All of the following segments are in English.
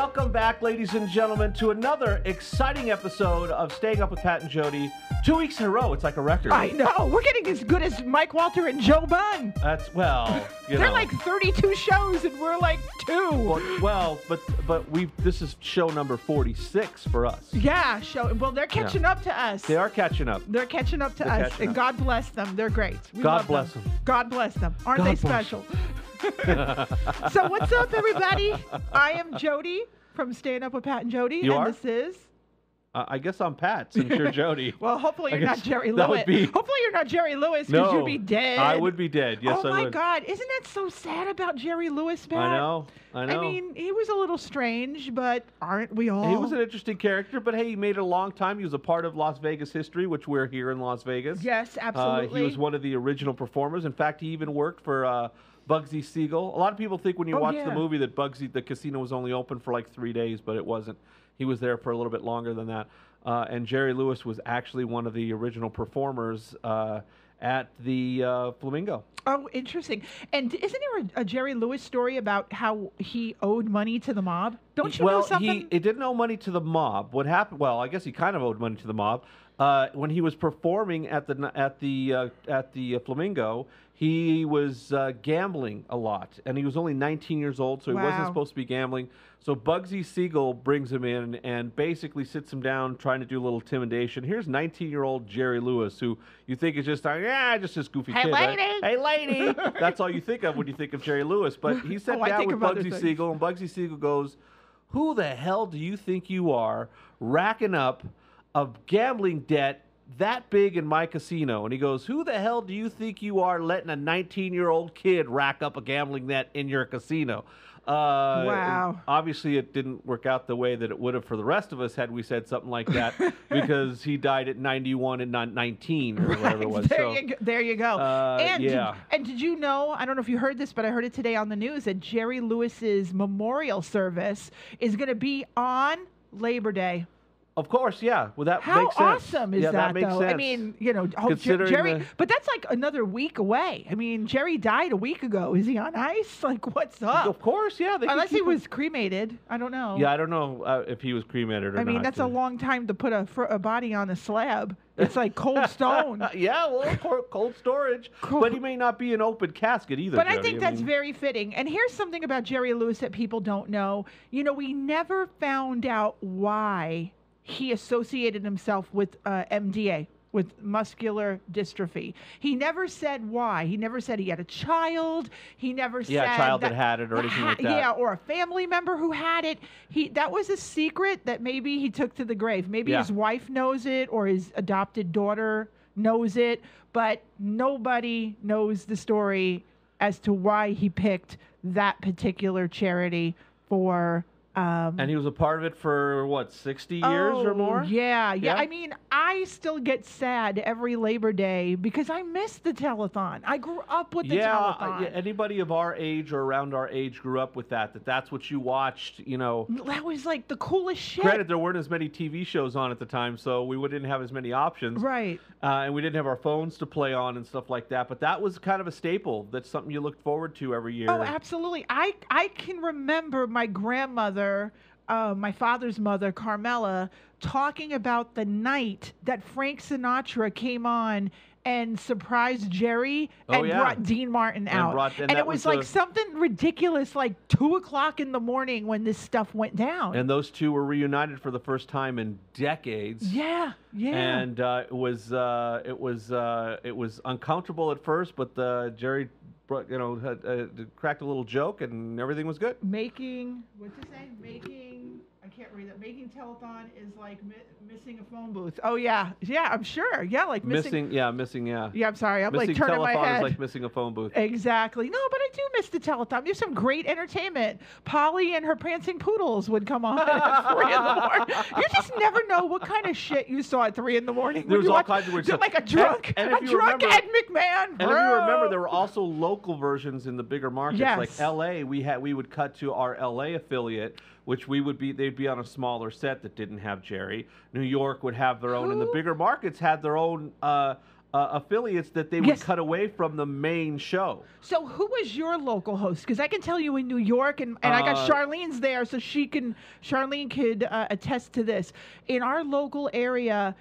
Welcome back, ladies and gentlemen, to another exciting episode of Staying Up with Pat and Jodi. 2 weeks in a row, it's like a record. I know. We're getting as good as Mike Walter and Joe Bunn. That's, well, They're like 32 shows, and we're like 2. But this is show number 46 for us. Yeah, well, they're catching up to us. They are catching up. They're catching up to us, and God bless them. They're great. God bless them. God bless them. Aren't they special? So what's up, everybody? I am Jodi from Staying Up with Pat and Jodi. You are? This is... I guess I'm Pat, since you're Jodi. Well, hopefully you're not Jerry Lewis. Hopefully you're not Jerry Lewis, because you'd be dead. I would be dead. Yes, I would. Oh, my God. Isn't that so sad about Jerry Lewis, Pat? I know. I mean, he was a little strange, but aren't we all? He was an interesting character, but hey, he made it a long time. He was a part of Las Vegas history, which we're here in Las Vegas. Yes, absolutely. He was one of the original performers. In fact, he even worked for Bugsy Siegel. A lot of people think when you watch the movie that the casino was only open for like 3 days, but it wasn't. He was there for a little bit longer than that. And Jerry Lewis was actually one of the original performers at the Flamingo. Oh, interesting. And isn't there a Jerry Lewis story about how he owed money to the mob? Don't you know something? He didn't owe money to the mob. What happened? Well, I guess he kind of owed money to the mob. When he was performing at the Flamingo, he was gambling a lot, and he was only 19 years old, so he wasn't supposed to be gambling. So Bugsy Siegel brings him in and basically sits him down, trying to do a little intimidation. Here's 19-year-old Jerry Lewis, who you think is just just this goofy kid. Lady. Right? Hey, lady! That's all you think of when you think of Jerry Lewis. But he sat down with Bugsy Siegel, and Bugsy Siegel goes, "Who the hell do you think you are, racking up a gambling debt that big in my casino?" And he goes, "Who the hell do you think you are, letting a 19-year-old kid rack up a gambling debt in your casino?" Wow. Obviously, it didn't work out the way that it would have for the rest of us had we said something like that, because he died at 91 and not 19 or whatever it was. There you go. And did you know, I don't know if you heard this, but I heard it today on the news, that Jerry Lewis's memorial service is going to be on Labor Day. Of course, yeah. Well, that How makes sense. awesome is that, makes though? sense. I mean, Jerry, but that's like another week away. I mean, Jerry died a week ago. Is he on ice? Like, what's up? Of course, yeah. Unless he was cremated. I don't know. Yeah, I don't know if he was cremated or not. I mean, that's a long time to put a body on a slab. It's like cold stone. Yeah, well, cold storage. But he may not be an open casket either. But Jodi. I think that's very fitting. And here's something about Jerry Lewis that people don't know. You know, we never found out why he associated himself with MDA, with muscular dystrophy. He never said why. He never said he had a child. He never said a child that had it or anything like that. Yeah, or a family member who had it. That was a secret that maybe he took to the grave. Maybe his wife knows it, or his adopted daughter knows it, but nobody knows the story as to why he picked that particular charity for... and he was a part of it for, 60 years or more? Yeah. I mean, I still get sad every Labor Day because I miss the telethon. I grew up with the telethon. Yeah, anybody of our age or around our age grew up with that's what you watched, That was like the coolest shit. Granted, there weren't as many TV shows on at the time, so we didn't have as many options. Right. And we didn't have our phones to play on and stuff like that, but that was kind of a staple. That's something you looked forward to every year. Oh, absolutely. I can remember my grandmother, my father's mother, Carmela, talking about the night that Frank Sinatra came on and surprised Jerry and brought Dean Martin out. And it was like something ridiculous, like 2 o'clock in the morning when this stuff went down. And those two were reunited for the first time in decades. Yeah. And it was uncomfortable at first, but Jerry, cracked a little joke and everything was good. I can't read that. Making telethon is like missing a phone booth. Oh, yeah. Yeah, I'm sure. Yeah, like missing. Yeah, I'm sorry. I'm like turning my head. Telethon is like missing a phone booth. Exactly. No, but I do miss the telethon. There's some great entertainment. Polly and her prancing poodles would come on at 3 in the morning. You just never know what kind of shit you saw at 3 in the morning. There was all kinds of weird stuff. Like a drunk Ed McMahon. And if you remember, there were also local versions in the bigger markets. Yes. Like L.A., we would cut to our L.A. affiliate, which they'd be on a smaller set that didn't have Jerry. New York would have their own, and the bigger markets had their own affiliates that they would Yes. cut away from the main show. So who was your local host? Because I can tell you in New York, and I got Charlene's there, so Charlene could attest to this. In our local area,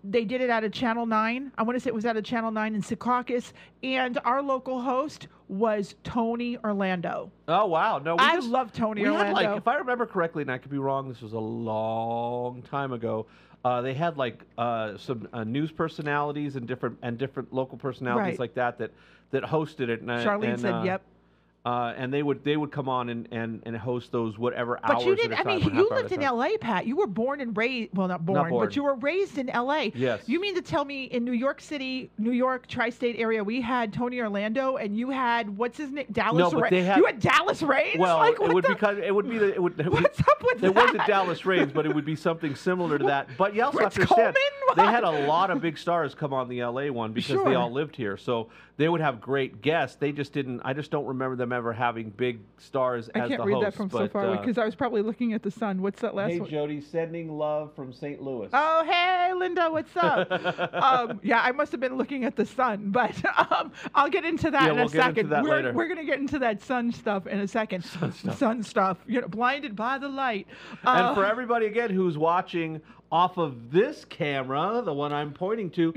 they did it out of Channel 9. I want to say it was out of Channel 9 in Secaucus, and our local host was Tony Orlando. Oh wow! No, I love Tony Orlando. Had, like, if I remember correctly, and I could be wrong, this was a long time ago. They had like some news personalities and different local personalities like that hosted it. And Charlene said, "Yep." And they would come on and host those whatever hours. But you didn't. at a time, I mean, or you half hour lived at a in time. L.A., Pat. You were born and raised. Well, not born, born. but you were raised in L.A. Yes. You mean to tell me in New York City, New York tri-state area, we had Tony Orlando, and you had what's his name, Dallas? No, but they had. You had Dallas Reigns. Well, like, it would be it would. What's up with It that? wasn't Dallas Reigns, but it would be something similar to that. But you also have to understand, Coleman? they had a lot of big stars come on the LA one because they all lived here. So they would have great guests. They just didn't. I just don't remember them ever having big stars I as can't the read host. that from so far away because I was probably looking at the sun. What's that last Hey one? Jody, sending love from St. Louis. Oh, hey, Linda, what's up? Yeah, I must have been looking at the sun, but I'll get into that in we'll a get second. into that later. We're going to get into that sun stuff in a second. Sun stuff. You know, blinded by the light. And for everybody, again, who's watching off of this camera, the one I'm pointing to,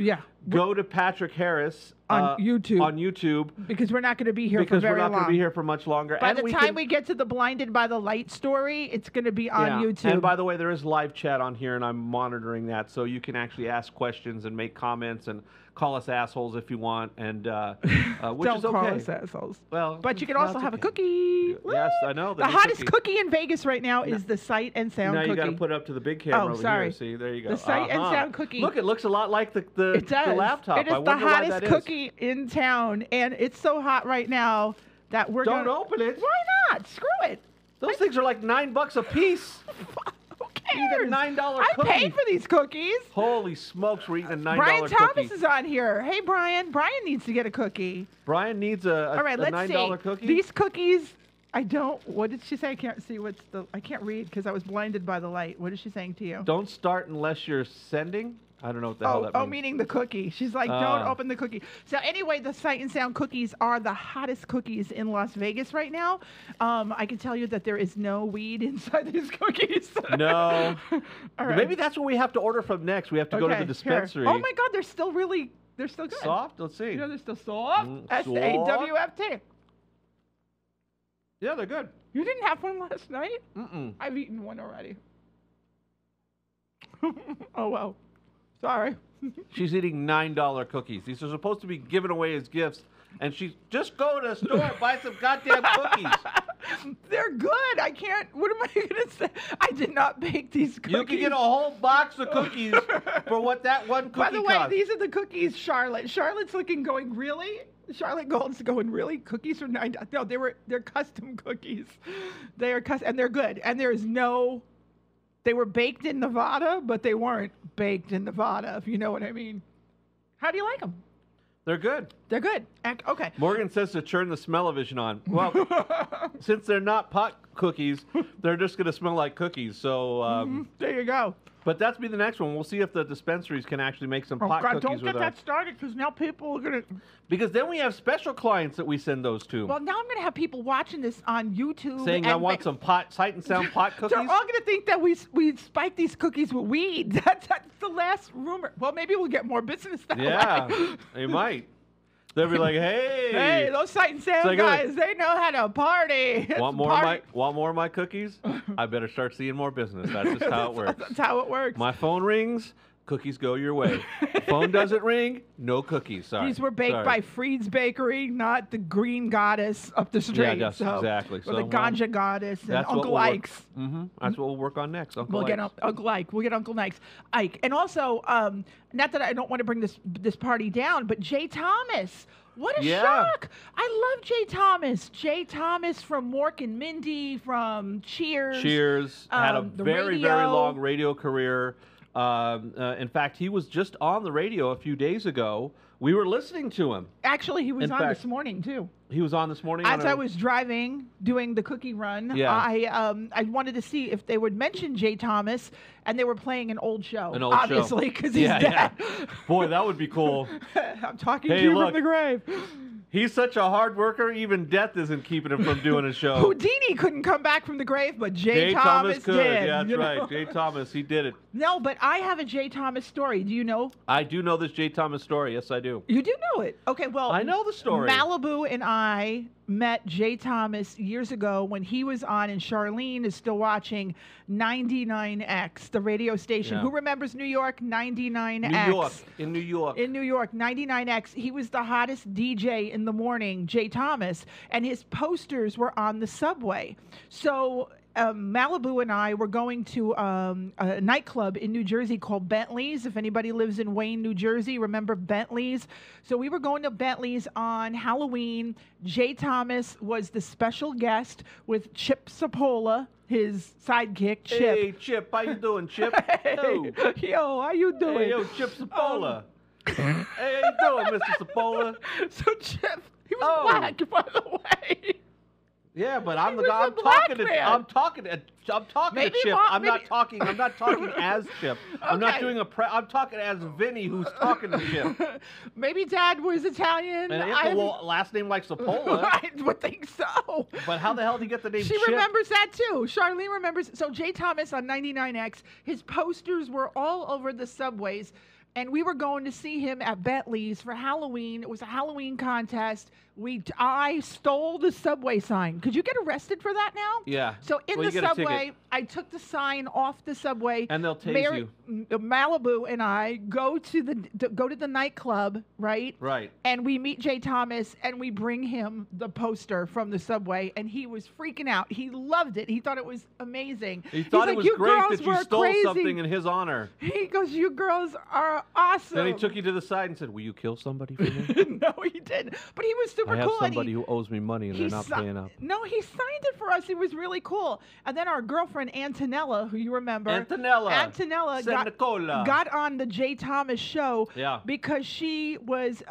go to Patrick Harris on YouTube. On YouTube. Because we're not going to be here for Because very we're not long. going to be here for much longer. By the time we get to the blinded by the light story, it's going to be on YouTube. And by the way, there is live chat on here, and I'm monitoring that, so you can actually ask questions and make comments and call us assholes if you want, and which is okay. Don't call us assholes. Well, but you can also have a cookie. Yes, I know. The hottest cookie in Vegas right now is the Sight and Sound cookie. Now you got to put it up to the big camera over here. See, there you go. The Sight and Sound cookie. Look, it looks a lot like the laptop. It is the hottest cookie in town, and it's so hot right now that we're Don't open it. Why not? Screw it. Those things are like $9 a piece. Who cares? Eat a $9 cookie. I paid for these cookies. Holy smokes, we're eating a $9 Brian cookie. Thomas is on here. Hey, Brian. Brian needs to get a cookie. Brian needs a All right, let's $9 see. cookie. These cookies, what did she say? I can't see I can't read because I was blinded by the light. What is she saying to you? Don't start unless you're sending. I don't know what the hell that means. Oh, meaning the cookie. She's like, don't open the cookie. So anyway, the Sight and Sound cookies are the hottest cookies in Las Vegas right now. I can tell you that there is no weed inside these cookies. No. All right. Maybe that's what we have to order from next. We have to go to the dispensary. Here. Oh my God, they're still good. Soft? Let's see. You know, they're still soft. SAWFT. Yeah, they're good. You didn't have one last night? Mm-mm. I've eaten one already. Oh, well. Sorry. She's eating $9 cookies. These are supposed to be given away as gifts, and she's just go to the store and buy some goddamn cookies. They're good. I can't. What am I going to say? I did not bake these cookies. You can get a whole box of cookies for what that one cookie costs. By the way, costs. these are the cookies Charlotte. Charlotte's going, really? Charlotte Gold's going, really? Cookies for $9? No, they're custom cookies. They are custom, and they're good. And there is no... They were baked in Nevada, but they weren't baked in Nevada, if you know what I mean. How do you like them? They're good. They're good. Okay. Morgan says to turn the smell-o-vision on. Well, since they're not pot cookies, they're just going to smell like cookies. So there you go. But that's be the next one. We'll see if the dispensaries can actually make some pot cookies don't with get that started because now people are going to... Because then we have special clients that we send those to. Well, now I'm going to have people watching this on YouTube. Saying, I want some Sight and Sound pot cookies. They're all going to think that we spike these cookies with weed. That's the last rumor. Well, maybe we'll get more business that way. Yeah, they might. They'll be like, hey, those Sight and Sound guys, they know how to party. Want more of my cookies? I better start seeing more business. That's just how it works. That's how it works. My phone rings, cookies go your way. Phone doesn't ring, no cookies. Sorry. These were baked by Freed's Bakery, not the Green Goddess up the street. Yeah, exactly. Or the Ganja Goddess and Uncle Ike's. That's what we'll work on next. We'll get Uncle Ike. We'll get Uncle Ike. And also, not that I don't want to bring this party down, but Jay Thomas. What a shock! I love Jay Thomas. Jay Thomas from Mork and Mindy, from Cheers. Had a very, very long radio career. In fact, he was just on the radio a few days ago. We were listening to him. Actually, he was In on fact, this morning, too. He was on this morning? As I was driving, doing the cookie run, Yeah. I wanted to see if they would mention Jay Thomas, and they were playing an old show. An old show. Obviously, because he's dead. Yeah. Boy, that would be cool. I'm talking Hey, to you look. from the grave. He's such a hard worker, even death isn't keeping him from doing a show. Houdini couldn't come back from the grave, but Jay Thomas could. did. Yeah, that's you know? right. Jay Thomas, he did it. No, but I have a Jay Thomas story. Do you know? I do know this Jay Thomas story. Yes, I do. You do know it. Okay, well, I know the story. Malibu and I met Jay Thomas years ago when he was on, and Charlene is still watching 99X, the radio station. Yeah. Who remembers New York? 99X. New York. In New York. In New York, 99X. He was the hottest DJ in the morning, Jay Thomas, and his posters were on the subway. So Malibu and I were going to a nightclub in New Jersey called Bentley's. If anybody lives in Wayne, New Jersey, remember Bentley's? So we were going to Bentley's on Halloween. Jay Thomas was the special guest with Chip Sapola, his sidekick, Chip. Hey, Chip. How you doing, Chip? Hey, yo, how you doing? Hey, yo, Chip Sapola. Hey, how you doing, Mr. Sapola? So Chip, he was black, by the way. Yeah, but I'm He the was guy. a black man. I'm talking to Maybe Chip. Mom- I'm not maybe- talking. I'm not talking as Chip. I'm not Okay. doing I'm talking as Vinny, who's talking to Chip. Maybe Dad was Italian. And well, last name like Sapola. I would think so. But how the hell did he get the name She Chip? remembers that too. Charlene remembers. So Jay Thomas on 99X, his posters were all over the subways. And we were going to see him at Bentley's for Halloween. It was a Halloween contest. I stole the subway sign. Could you get arrested for that now? Yeah. So in Well, the you get a subway, ticket. I took the sign off the subway. And they'll tase you. Malibu and I go to the nightclub, right? Right. And we meet Jay Thomas, and we bring him the poster from the subway, and he was freaking out. He loved it. He thought it was amazing. He thought He's it was "You great girls that you were stole crazy." something in his honor. He goes, "You girls are awesome." Then he took you to the side and said, "Will you kill somebody for me? No, he didn't. But he was super I have cool. and somebody he, who owes me money and he they're not si- paying up." No, he signed it for us. He was really cool. And then our girlfriend Antonella, who you remember, Antonella got on the Jay Thomas show. Yeah. Because he was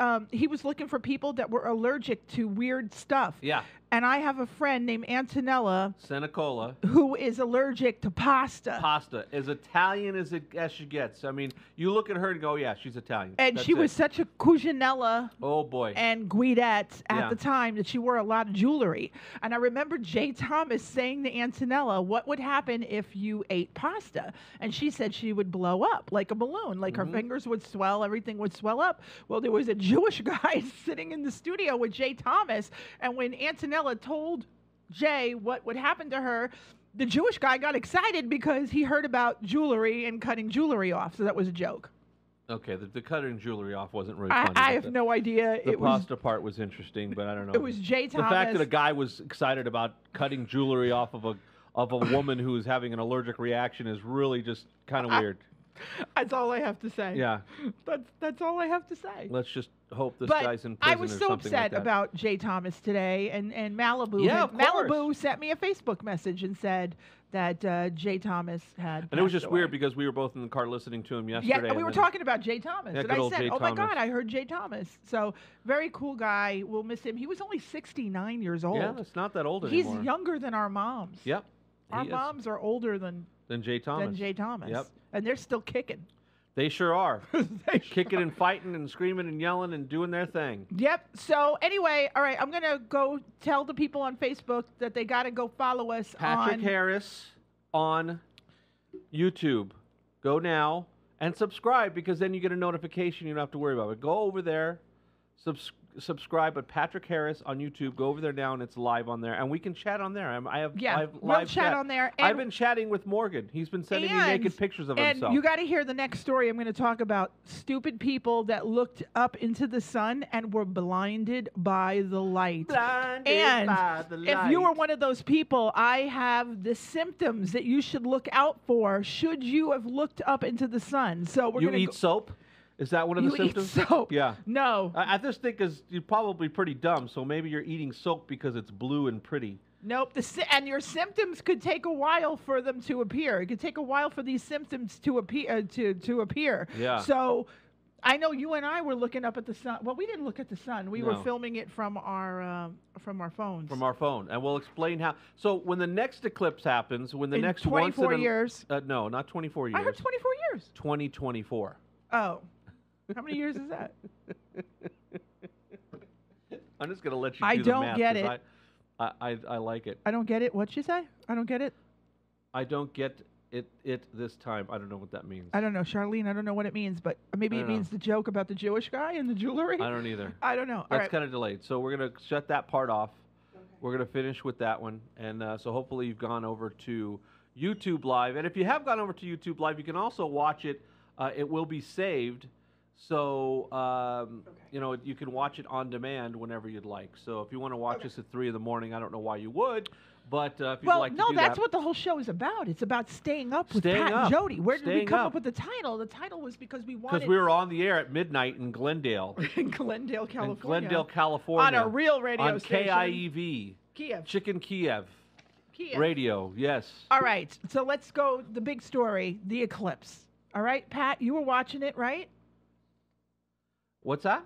looking for people that were allergic to weird stuff. Yeah. And I have a friend named Antonella Senecola. who is allergic to pasta. Pasta. As Italian as she gets. I mean, you look at her and go, yeah, she's Italian. And That's she was it. such a Cuginella Oh, boy. and Guidette at Yeah. the time that she wore a lot of jewelry. And I remember Jay Thomas saying to Antonella, what would happen if you ate pasta? And she said she would blow up like a balloon, like her fingers would swell, everything would swell up. Well, there was a Jewish guy sitting in the studio with Jay Thomas, and when Antonella told Jay what would happen to her, the Jewish guy got excited because he heard about jewelry and cutting jewelry off, so that was a joke. Okay, the cutting jewelry off wasn't really funny. I but have no idea. The It was pasta part was interesting, but I don't know. It was Jay Thomas. The fact that a guy was excited about cutting jewelry off of a woman who is having an allergic reaction is really just kind of weird. That's all I have to say. Yeah. That's all I have to say. Let's just hope this But guy's in prison I was or so something like upset that. about Jay Thomas today, and Malibu. Yeah, of course. Malibu sent me a Facebook message and said that Jay Thomas had. And it was passed just weird away. because we were both in the car listening to him Yeah, yesterday. and we were talking about Jay Thomas, Yeah, and good I old said, Jay "Oh my Thomas. God, I heard Jay Thomas." So very cool guy. We'll miss him. He was only 69 years old. Yeah, it's not that old He's anymore. younger than our moms. Yep. Our he is. moms are older than Jay Thomas. Jay Thomas. Yep. And they're still kicking. They sure are. They Kicking and fighting and screaming and yelling and doing their thing. Yep. So anyway, all right, I'm going to go tell the people on Facebook that they got to go follow us Patrick on Harris on YouTube. Go now and subscribe because then you get a notification. You don't have to worry about it. Go over there, subscribe at Patrick Harris on YouTube. Go over there now and it's live on there. And we can chat on there. I have we'll live chat on there. And, I've been chatting with Morgan. He's been sending me naked pictures of and himself. you got to hear the next story. I'm going to talk about stupid people that looked up into the sun and were blinded by the light. Blinded And by the if you light. are one of those people, I have the symptoms that you should look out for should you have looked up into the sun. So we're You going to eat soap? Is that one of the You eat symptoms? soap? Yeah. No. I just think you're probably pretty dumb, so maybe you're eating soap because it's blue and pretty. Nope. And your symptoms could take a while for them to appear. It could take a while for these symptoms to appear. To appear. Yeah. So, I know you and I were looking up at the sun. Well, we didn't look at the sun. We were filming it from our phones. From our phone, and we'll explain how. So when the next eclipse happens, when the In next 24 years. No, not 24 years. I heard 24 years. 2024. Oh, how many years is that? I'm just gonna let you. I do the don't math get 'cause it. I like it. I don't get it. What'd you say? I don't get it. I don't get it this time. I don't know what that means. I don't know, Charlene. I don't know what it means, but maybe it means the joke about the Jewish guy and the jewelry. I don't either. I don't know. That's kind of delayed. So we're gonna shut that part off. Okay. We're gonna finish with that one, and so hopefully you've gone over to YouTube Live. And if you have gone over to YouTube Live, you can also watch it. It will be saved. So, you know, you can watch it on demand whenever you'd like. So if you want to watch this at 3 in the morning, I don't know why you would, but if you'd like to do that. Well, no, that's what the whole show is about. It's about staying up with Pat and Jodi. Where did we come up with the title? The title was because we wanted... Because we were on the air at midnight in Glendale. In Glendale, California. In Glendale, California. On a real radio station. On KIEV. Kiev. Chicken Kiev. Kiev. Radio, yes. All right, so let's go, the big story, the eclipse. All right, Pat, you were watching it, right? What's that?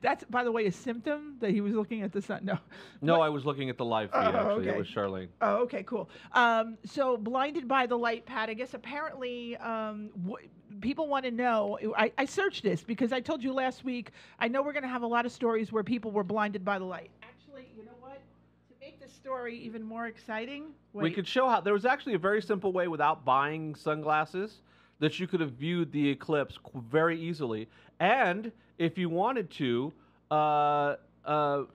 That's, by the way, a symptom that he was looking at the sun. No, I was looking at the live feed, actually. Okay. It was Charlene. Oh, okay, cool. So, blinded by the light, Pat, I guess apparently people want to know. I searched this because I told you last week, I know we're going to have a lot of stories where people were blinded by the light. Actually, you know what? To make this story even more exciting, we could show how there was actually a very simple way without buying sunglasses that you could have viewed the eclipse very easily. And if you wanted to, hold on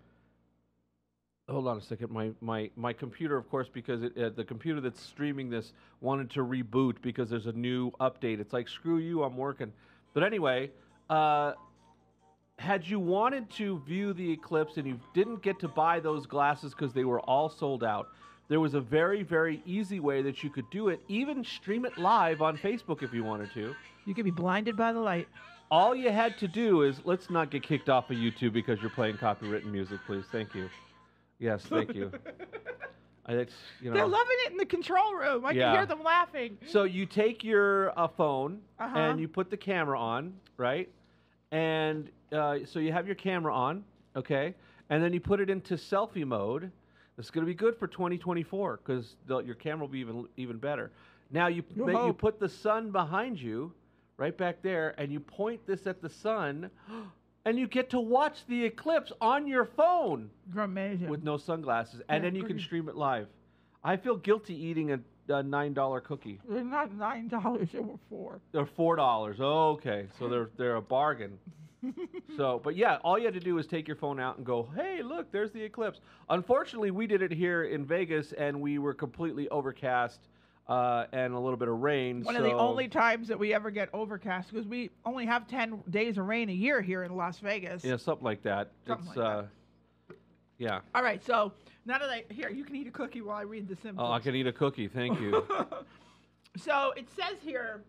a second. My computer, of course, because the computer that's streaming this wanted to reboot because there's a new update. It's like, screw you, I'm working. But anyway, had you wanted to view the eclipse and you didn't get to buy those glasses because they were all sold out, there was a very, very easy way that you could do it, even stream it live on Facebook if you wanted to. You could be blinded by the light. All you had to do is, let's not get kicked off of YouTube because you're playing copywritten music, please. Thank you. Yes, thank you. They're loving it in the control room. I can hear them laughing. So you take your phone and you put the camera on, right? And so you have your camera on, okay? And then you put it into selfie mode. This is going to be good for 2024 because your camera will be even better. Now you put the sun behind you, right back there, and you point this at the sun, and you get to watch the eclipse on your phone. Amazing. With no sunglasses, and then you can stream it live. I feel guilty eating a $9 cookie. They're not $9; they were $4. They're $4. Oh, okay, so they're a bargain. So, but yeah, all you had to do was take your phone out and go, hey, look, there's the eclipse. Unfortunately, we did it here in Vegas, and we were completely overcast and a little bit of rain. One of the only times that we ever get overcast, because we only have 10 days of rain a year here in Las Vegas. Yeah, something like that. Yeah. All right, so now that here, you can eat a cookie while I read the symptoms. Oh, I can eat a cookie. Thank you. So it says here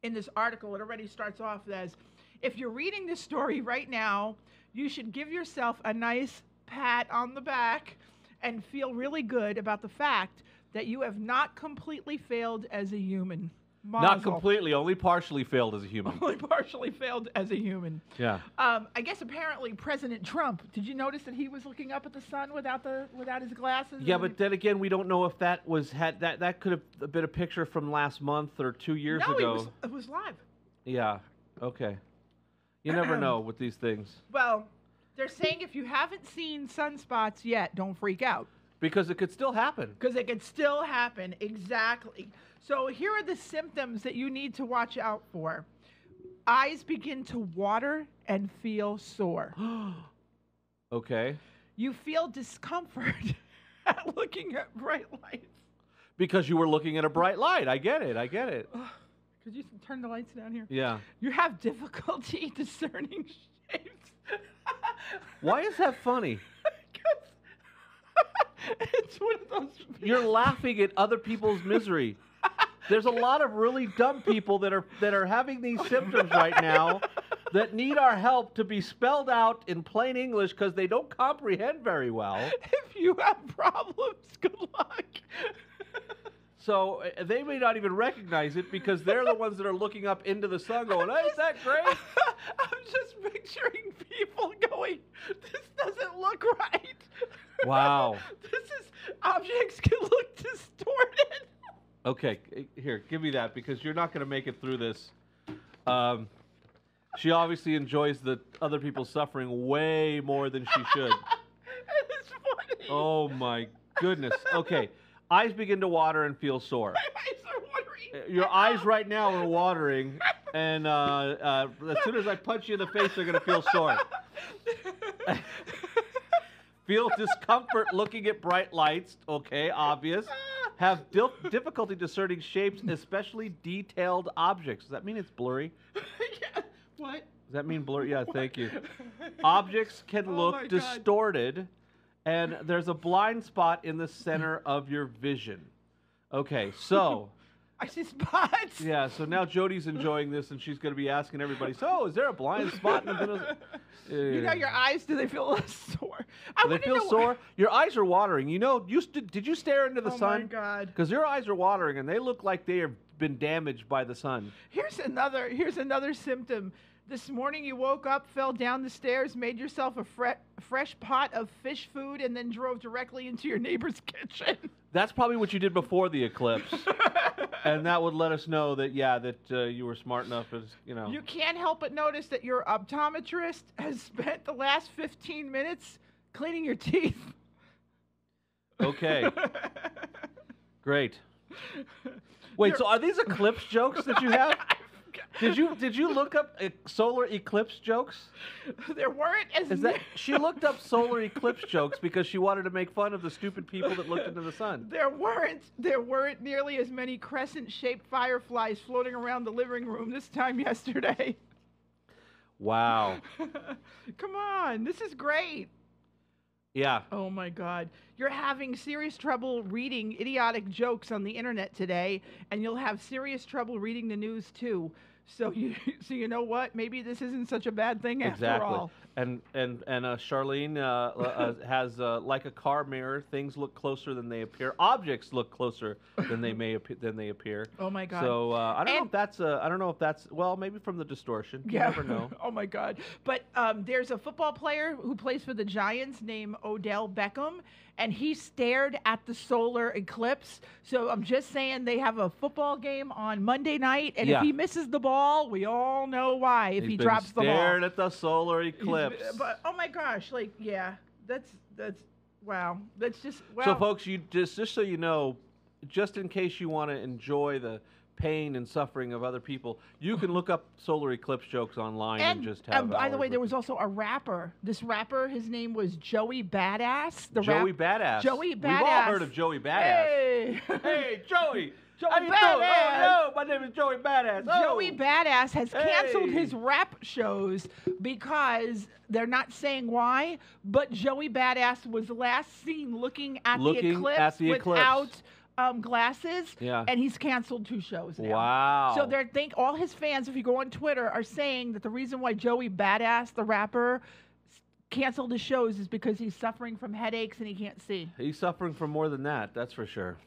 in this article, it already starts off as, if you're reading this story right now, you should give yourself a nice pat on the back and feel really good about the fact that you have not completely failed as a human. Mazel. Not completely, only partially failed as a human. Only partially failed as a human. Yeah. I guess apparently President Trump, did you notice that he was looking up at the sun without his glasses? Yeah, but then again, we don't know if that could have been a picture from last month or 2 years ago. No, it was live. Yeah. Okay. You never know with these things. Well, they're saying if you haven't seen sunspots yet, don't freak out. Because it could still happen. Because it could still happen, exactly. So here are the symptoms that you need to watch out for. Eyes begin to water and feel sore. Okay. You feel discomfort at looking at bright lights. Because you were looking at a bright light. I get it. Could you turn the lights down here? Yeah. You have difficulty discerning shapes. Why is that funny? It's one of those. You're laughing at other people's misery. There's a lot of really dumb people that are having these symptoms right now, that need our help to be spelled out in plain English because they don't comprehend very well. If you have problems, good luck. So they may not even recognize it because they're the ones that are looking up into the sun going, hey, is that great? I'm just picturing people going, this doesn't look right. Wow. Objects can look distorted. Okay, here, give me that because you're not going to make it through this. She obviously enjoys the other people suffering way more than she should. It's funny. Oh, my goodness. Okay. Eyes begin to water and feel sore. My eyes are watering. Your eyes right now are watering, and as soon as I punch you in the face, they're going to feel sore. Feel discomfort looking at bright lights. Okay, obvious. Have difficulty discerning shapes, especially detailed objects. Does that mean it's blurry? Yeah. What? Does that mean blurry? Yeah, thank you. Objects can look distorted. And there's a blind spot in the center of your vision. Okay, so. I see spots. Yeah, so now Jodi's enjoying this, and she's going to be asking everybody, so is there a blind spot in the middle? You know, your eyes, do they feel sore? Do they feel sore? Your eyes are watering. You know, did you stare into the sun? Oh, my God. Because your eyes are watering, and they look like they have been damaged by the sun. Here's another symptom. This morning you woke up, fell down the stairs, made yourself a fresh pot of fish food, and then drove directly into your neighbor's kitchen. That's probably what you did before the eclipse. And that would let us know that, yeah, that you were smart enough as, you know. You can't help but notice that your optometrist has spent the last 15 minutes cleaning your teeth. Okay. Great. Wait, so are these eclipse jokes that you have? Did you look up solar eclipse jokes? There weren't as many. She looked up solar eclipse jokes because she wanted to make fun of the stupid people that looked into the sun. There weren't nearly as many crescent-shaped fireflies floating around the living room this time yesterday. Wow. Come on, this is great. Yeah. Oh my God. You're having serious trouble reading idiotic jokes on the internet today, and you'll have serious trouble reading the news too. So you know what? Maybe this isn't such a bad thing after all. And Charlene has like a car mirror. Things look closer than they appear. Objects look closer than they appear. Oh my God! So I don't know if that's well, maybe from the distortion. You never know. Oh my God! But there's a football player who plays for the Giants named Odell Beckham, and he stared at the solar eclipse. So I'm just saying they have a football game on Monday night, and if he misses the ball, we all know why. If he drops the ball, stared at the solar eclipse. But oh my gosh, that's wow. That's just wow. So folks, you just so you know, just in case you want to enjoy the pain and suffering of other people, you can look up solar eclipse jokes online and just have. By the way, there was also a rapper. This rapper, his name was Joey Badass. Joey Badass. Joey Badass. We've all heard of Joey Badass. Hey, Joey. How you doing? Oh, no, my name is Joey Badass. Joey Badass has canceled his rap shows because they're not saying why, but Joey Badass was last seen looking at the eclipse without glasses, and he's canceled 2 shows now. Wow. So all his fans, if you go on Twitter, are saying that the reason why Joey Badass, the rapper, canceled his shows is because he's suffering from headaches and he can't see. He's suffering from more than that, that's for sure.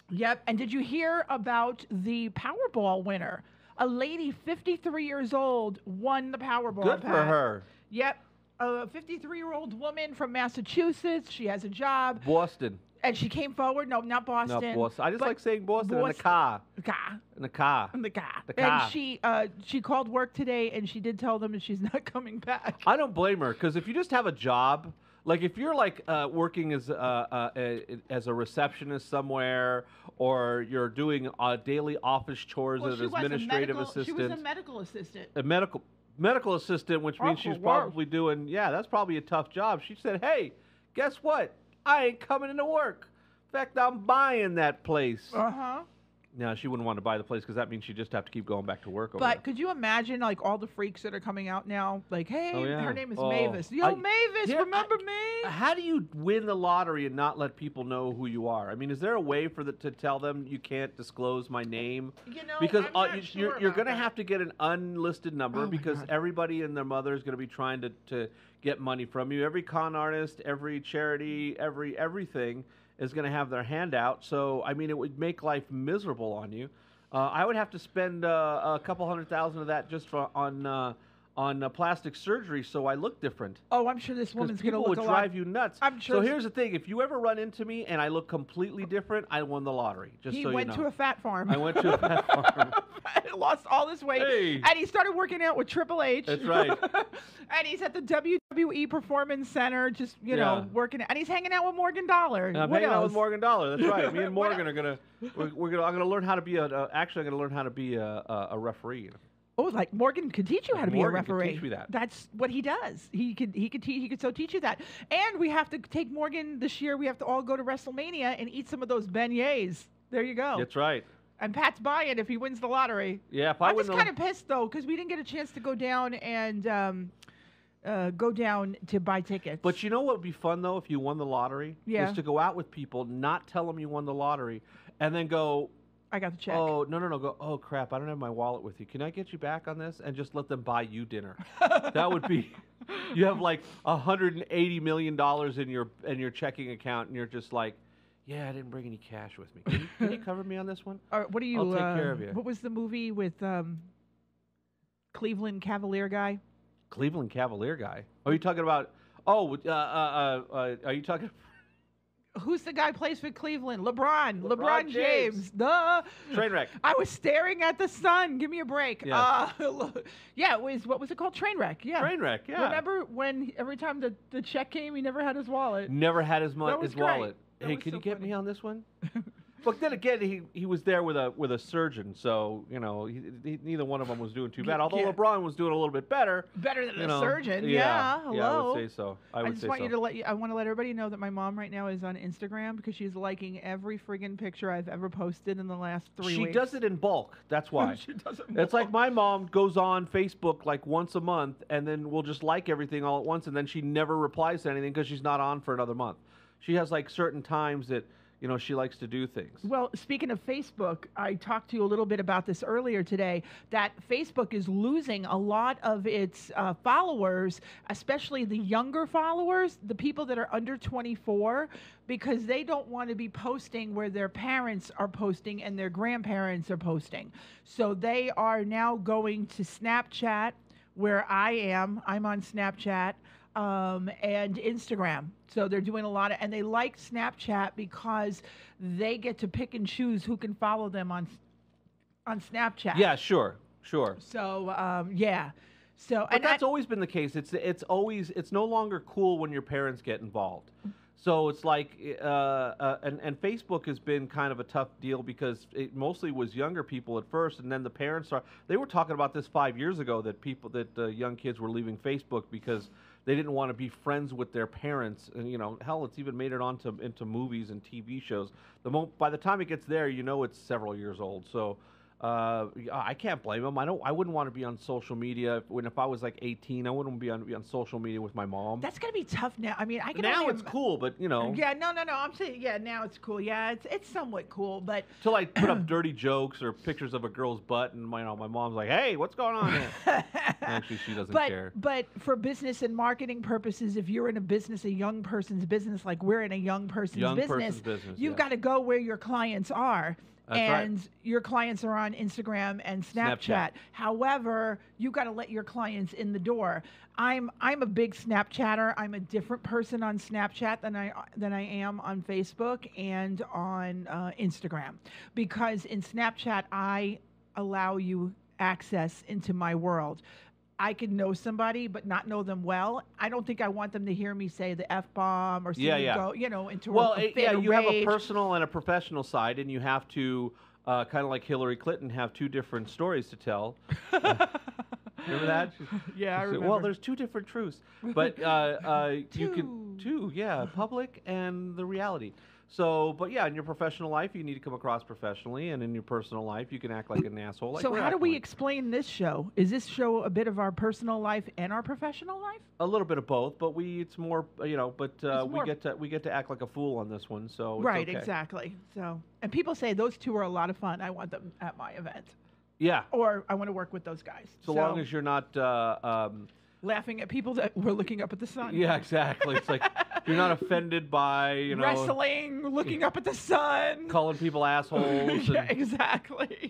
Yep. And did you hear about the Powerball winner? A lady, 53 years old, won the Powerball. Good for her. Yep. A 53-year-old woman from Massachusetts. She has a job. Boston. And she came forward. No, not Boston. No, Boston. I just like saying Boston. In the car. In the car. In the car. The car. And she called work today, and she did tell them that she's not coming back. I don't blame her, because if you just have a job, like if you're like working as a receptionist somewhere, or you're doing daily office chores as an administrative assistant. She was a medical assistant. A medical assistant, which means she's probably doing, that's probably a tough job. She said, hey, guess what? I ain't coming into work. In fact, I'm buying that place. Uh-huh. No, she wouldn't want to buy the place because that means she'd just have to keep going back to work over But there. could you imagine, like, all the freaks that are coming out now? Like, hey, Oh, yeah. her name is Oh, Mavis. Yo, Mavis, yeah, remember me? How do you win the lottery and not let people know who you are? I mean, is there a way for to tell them you can't disclose my name? You know, Because I'm not sure you're about going to that. have to get an unlisted number Oh, my because God. everybody and their mother is going to be trying to get money from you. Every con artist, every charity, everything is going to have their hand out. So, I mean, it would make life miserable on you. I would have to spend a couple $100,000 of that just on plastic surgery so I look different. Oh, I'm sure this woman's going to People look would a lot. drive you nuts. I'm sure So s- here's the thing: if you ever run into me and I look completely different, I won the lottery. Just He so went you to know. a fat farm. I went to a fat farm. Lost all this weight. Hey. And he started working out with Triple H. That's right. And he's at the WWE Performance Center, just, you know, Yeah. working. And he's hanging out with Morgan Dollar. And I'm What hanging out else? with Morgan Dollar. That's right. Me and What Morgan are gonna. I'm gonna learn how to be actually, I'm gonna learn how to be a referee. Oh, like Morgan could teach you how to be a Morgan could referee. teach me that. That's what he does. He could so teach you that. And we have to take Morgan this year. We have to all go to WrestleMania and eat some of those beignets. There you go. That's right. And Pat's buying if he wins the lottery. Yeah. If I I'm win just the kind of pissed though because we didn't get a chance to go down and go down to buy tickets. But you know what would be fun though if you won the lottery? Yeah. Is to go out with people, not tell them you won the lottery, and then go, I got the check. oh no. Go, oh crap! I don't have my wallet with you. Can I get you back on this? And just let them buy you dinner. That would be. You have like $180 million in your checking account, and you're just like, yeah, I didn't bring any cash with me. Can you cover me on this one? Or what do you? I'll take care of you. What was the movie with Cleveland Cavalier guy? Cleveland Cavalier guy. Are you talking about? Oh, are you talking? Who's the guy plays for Cleveland? LeBron. LeBron James. Duh. Trainwreck. I was staring at the sun. Give me a break. Yeah. Yeah, it was, what was it called? Trainwreck. Yeah. Trainwreck. Yeah. Remember when every time the check came, he never had his wallet? Never had his That was his great. wallet. That Hey, was can so you get funny. me on this one? But then again, he was there with a surgeon, so you know neither one of them was doing too bad. Although Yeah. LeBron was doing a little bit better. Better than You a know, surgeon. yeah, Hello. Yeah, I would say so. I would just say want so. you to I want to let everybody know that my mom right now is on Instagram because she's liking every friggin' picture I've ever posted in the last 3 She weeks. does it in bulk. That's why. She does it It's like my mom goes on Facebook like once a month, and then will just like everything all at once, and then she never replies to anything because she's not on for another month. She has like certain times that she likes to do things. Well, speaking of Facebook, I talked to you a little bit about this earlier today, that Facebook is losing a lot of its followers, especially the younger followers, the people that are under 24, because they don't want to be posting where their parents are posting and their grandparents are posting. So they are now going to Snapchat, where I'm on Snapchat, and Instagram. So they're doing a lot of, and they like Snapchat because they get to pick and choose who can follow them on Snapchat. Yeah, sure. So yeah. So But that's always been the case. It's no longer cool when your parents get involved. So it's like, and Facebook has been kind of a tough deal because it mostly was younger people at first, and then the parents they were talking about this 5 years ago that young kids were leaving Facebook because they didn't want to be friends with their parents, and hell, it's even made it into movies and TV shows. By the time it gets there, it's several years old. So. I can't blame them. I wouldn't want to be on social media if I was like 18. I wouldn't be on social media with my mom. That's gonna be tough now. I mean, I can Now only it's cool, but Yeah, no. I'm saying, yeah, now it's cool. Yeah, it's somewhat cool, but till I put up dirty jokes or pictures of a girl's butt, and my mom's like, "Hey, what's going on here?" Actually, she doesn't care. But for business and marketing purposes, if you're in a business, a young person's business, like we're in a young person's business, you've got to go where your clients are. That's and right. Your clients are on Instagram and Snapchat. However, you got to let your clients in the door. I'm a big Snapchatter. I'm a different person on Snapchat than I am on Facebook and on Instagram, because in Snapchat I allow you access into my world. I can know somebody but not know them well. I don't think I want them to hear me say the F-bomb or see me go, into a fit of you have a rage. personal and a professional side, and you have to kind of like Hillary Clinton have two different stories to tell. Remember that? Yeah, I remember. Well, there's two different truths, but you can public and the reality. So, but yeah, in your professional life, you need to come across professionally, and in your personal life, you can act like an asshole. Like So we're how do acting we like. explain this show? Is this show a bit of our personal life and our professional life? A little bit of both, but it's more, but It's more- we get to act like a fool on this one, so it's Right, okay. exactly. So, and people say those two are a lot of fun. I want them at my event, Yeah, or I want to work with those guys. so long as you're not. Laughing at people that were looking up at the sun. Yeah, exactly. It's like you're not offended by Wrestling, looking up at the sun. calling people assholes. Yeah, And, exactly.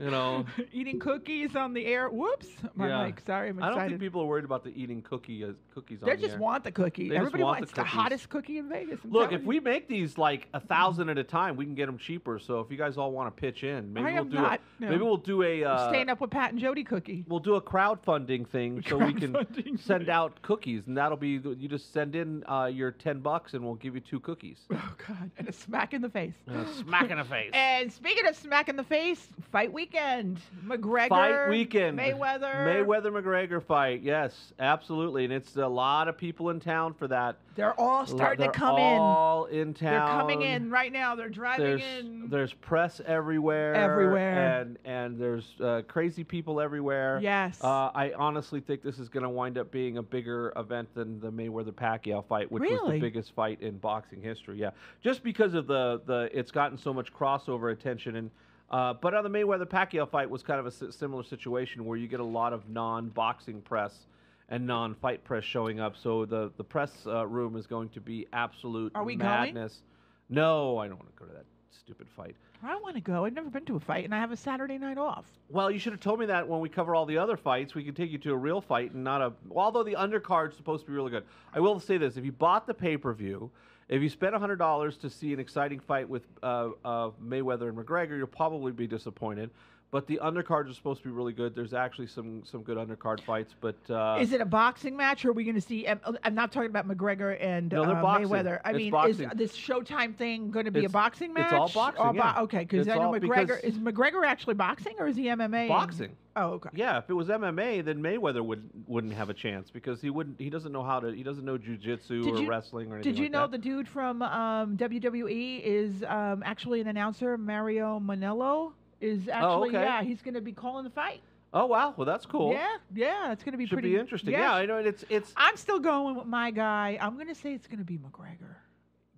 Eating cookies on the air. Whoops. My Yeah. mic. Sorry, I'm I excited. don't think people are worried about the eating cookies on They the just air. want the cookie. They just Everybody want the wants the cookies. hottest cookie in Vegas. I'm Look, telling if you. we make these like 1,000 at a time, we can get them cheaper. So if you guys all want to pitch in, maybe I we'll am do not, no. maybe we'll do a Staying up with Pat and Jodi cookie. we'll do a crowdfunding thing so we can Crowdfunding send thing. out cookies, and that'll be you just send in your $10 and we'll give you 2 cookies. Oh God! And a smack in the face. Smack in the face. And speaking of smack in the face, fight weekend. McGregor. Fight weekend. Mayweather. McGregor fight. Yes, absolutely. And it's a lot of people in town for that. They're all starting They're to come all in town. They're coming in right now. They're driving in. There's press everywhere. Everywhere. And there's crazy people everywhere. Yes. I honestly think this is going to wind up being a bigger event than the Mayweather-Pacquiao fight, which was Really? the biggest fight in boxing history. Yeah, just because of the it's gotten so much crossover attention. And but on the Mayweather-Pacquiao fight was kind of a similar situation where you get a lot of non-boxing press and non-fight press showing up. So the press room is going to be absolute Are we madness. No, I don't want to go to that stupid fight. I want to go. I've never been to a fight, and I have a Saturday night off. Well, you should have told me that when we cover all the other fights. We can take you to a real fight and not a. Although the undercard's supposed to be really good. I will say this: if you bought the pay-per-view, if you spent $100 to see an exciting fight with Mayweather and McGregor, you'll probably be disappointed. But the undercards are supposed to be really good. There's actually some good undercard fights, but Is it a boxing match, or are we going to see? I'm not talking about McGregor and No, they're boxing. Mayweather. I It's mean, boxing. is this Showtime thing going to be a It's- boxing match? it's all boxing, yeah. Okay, because It's I know all- McGregor. because- Is McGregor actually boxing, or is he MMA? boxing. Oh, okay. Yeah, if it was MMA, then Mayweather wouldn't have a chance because he doesn't know he doesn't know jujitsu Did or you- wrestling or anything Did you like know that. the dude from WWE is actually an announcer? Mario Manello is actually okay. yeah. He's going to be calling the fight. Oh wow, well that's cool. Yeah, it's going to be Should pretty be interesting. Yeah, I know it's I'm still going with my guy. I'm going to say it's going to be McGregor.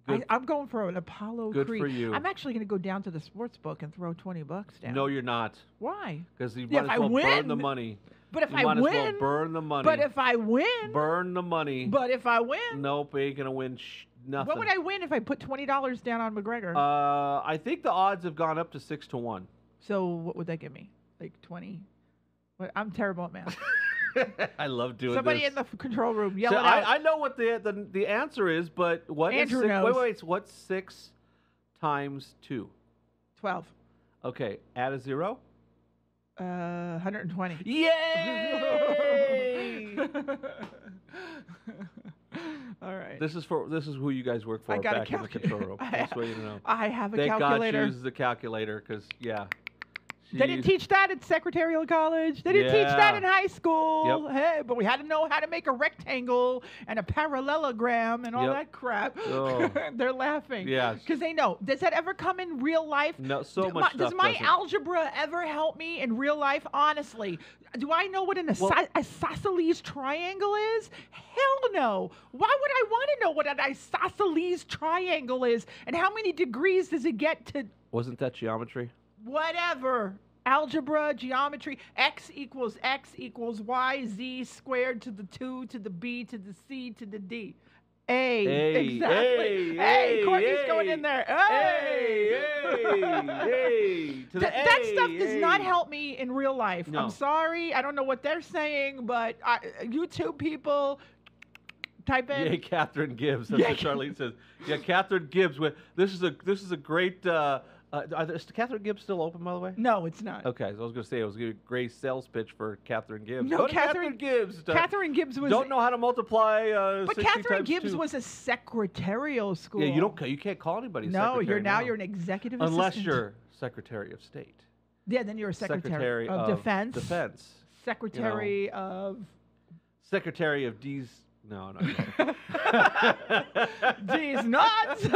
Good. I'm going for an Apollo Good Creed. for you. I'm actually going to go down to the sports book and throw $20 down. no, you're not, Why? because you Yeah, might if as I well burn win- the money. But if You I might win, as well burn the money. but if I win, burn the money. but if I win, Nope, ain't gonna win nothing. what would I win if I put $20 down on McGregor? I think the odds have gone up to 6-1. So what would that give me? Like 20? What? I'm terrible at math. I love doing Somebody this. in the control room yell So it out. I know what the answer is, but what is Andrew six, knows. wait, what's 6 times 2? 12. Okay, add a 0. 120. Yay! All right. This is who you guys work for I got a back in the control room. I Just so you know. have a Thank God she calculator. uses a calculator, because yeah. They didn't teach that at Secretarial College. They didn't teach that Yeah. in high school. Yep. Hey, but we had to know how to make a rectangle and a parallelogram and all Yep. that crap. Oh. They're laughing. Yes. Because they know. Does that ever come in real life? No, so Does much stuff Does my doesn't. algebra ever help me in real life? Honestly, do I know what an isosceles triangle is? Hell no. Why would I want to know what an isosceles triangle is? And how many degrees does it get to Wasn't that geometry? whatever? Algebra, geometry, x equals y, z squared to the 2 to the b to the c to the d. Exactly. Hey, Courtney's going in there. Hey. To the That A, stuff does not A. help me in real life. No. I'm sorry. I don't know what they're saying, but YouTube people type in. Yay, Catherine Gibbs. That's Yeah. what Charlene says. Yeah, Catherine Gibbs. This is a great. Is Catherine Gibbs still open, by the way? No, it's not. Okay, so I was going to say it was a great sales pitch for Catherine Gibbs. No, Go to Catherine Gibbs. Catherine Gibbs was. Don't know how to multiply. But 60 Catherine times Gibbs 2. was a secretarial school. Yeah, you can't call anybody. No, secretary now. you're an executive unless assistant. you're Secretary of State. Yeah, then you're a secretary of defense. Defense. Secretary of. Secretary of D's. No. These nuts.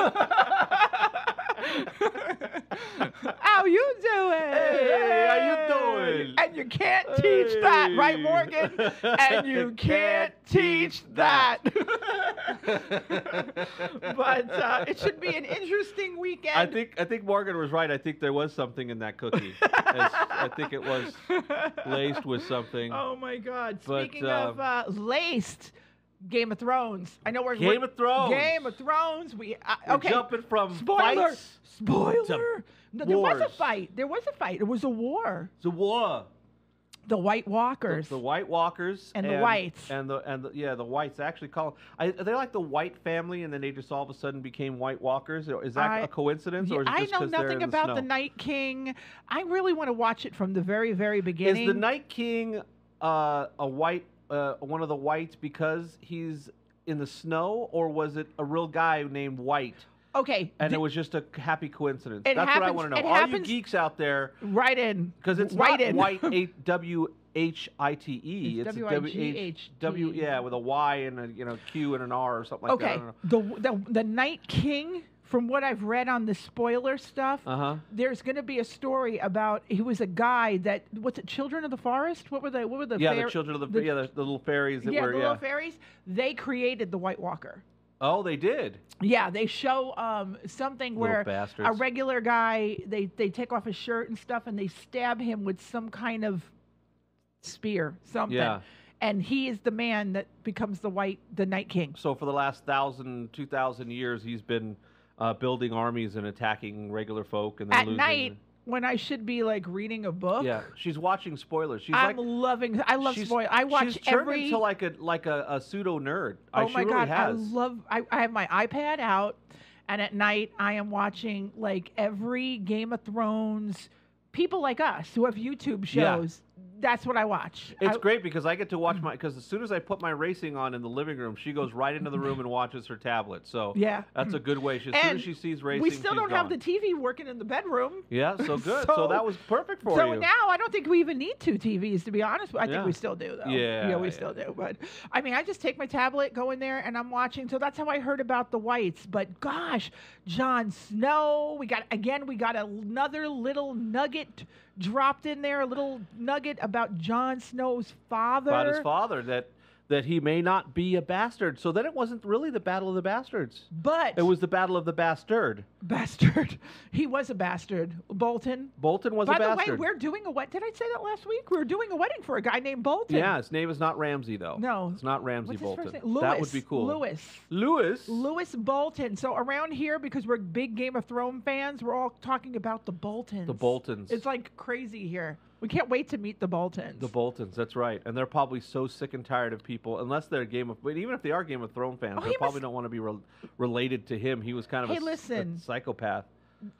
How you doing? Hey, how you doing? And you can't teach that, right, Morgan? And you can't teach that. But it should be an interesting weekend. I think Morgan was right. I think there was something in that cookie. I think it was laced with something. Oh my God! But, Speaking of laced, Game of Thrones. I know we're Game of Thrones. Game of Thrones. We're Okay. jumping from Spoiler. fights Spoiler. to No, there was a wars. fight. There was a fight. It was a war. The war. The White Walkers. The White Walkers And the Whites. and the Whites. They actually call they're like the White family, and then they just all of a sudden became White Walkers. Is that a coincidence, or is it I just know 'cause they're nothing in about the the snow? Night King. I really want to watch it from the very, very beginning. Is the Night King a white, one of the Whites because he's in the snow, or was it a real guy named White? Okay. And it was just a happy coincidence. It That's what I happens- want to it know. All you happens- geeks out there, right in. because it's right not in. White, WHITE. It's W, yeah, with a Y and a Q and an R or something like that. I Okay. don't know. The Night King, from what I've read on the spoiler stuff, Uh-huh. there's going to be a story about he was a guy that what's it? Children of the Forest? What were the Yeah, fair- the children of the little fairies that yeah, were the little fairies. They created the White Walker. Oh, they did. Yeah, they show something Little where bastards. a regular guy they take off his shirt and stuff and they stab him with some kind of spear, something. Yeah. And he is the man that becomes the Night King. So for the last 2,000 years, he's been building armies and attacking regular folk, and then At losing. night, when I should be like reading a book. Yeah, she's watching spoilers. She's I like, love spoilers. I watch she's turned every. into like a pseudo nerd. Oh She my really God, has. I have my iPad out, and at night I am watching like every Game of Thrones. People like us who have YouTube Yeah. shows. That's what I watch. It's great because I get to watch because as soon as I put my racing on in the living room, she goes right into the room and watches her tablet. So Yeah. that's a good way. As soon And as she sees racing, we still she's don't have the gone. TV working in the bedroom. Yeah, so good. So, So- that was perfect for So you. now I don't think we even need two TVs, to be honest. I think Yeah. we still do, though. Yeah, we yeah. still do. But I mean, I just take my tablet, go in there, and I'm watching. So that's how I heard about the Whites. But gosh, Jon Snow, we got another little nugget dropped in there, a little nugget about Jon Snow's father. About his father, that he may not be a bastard. So then it wasn't really the Battle of the Bastards. But It was the Battle of the Bastard. bastard. He was a bastard. Bolton. Bolton was By a the bastard. way, we're doing a wedding. Did I say that last week? We were doing a wedding for a guy named Bolton. Yeah, his name is not Ramsey, though. No. It's not Ramsey What's his Bolton. first name? That would be cool. Lewis Bolton. So around here, because we're big Game of Thrones fans, we're all talking about the Boltons. The Boltons. It's like crazy here. We can't wait to meet the Boltons. The Boltons, that's right. And they're probably so sick and tired of people, unless they're but even if they are Game of Thrones fans, Oh, they he probably must- don't want to be related to him. He was kind of Hey, a listen. psychopath.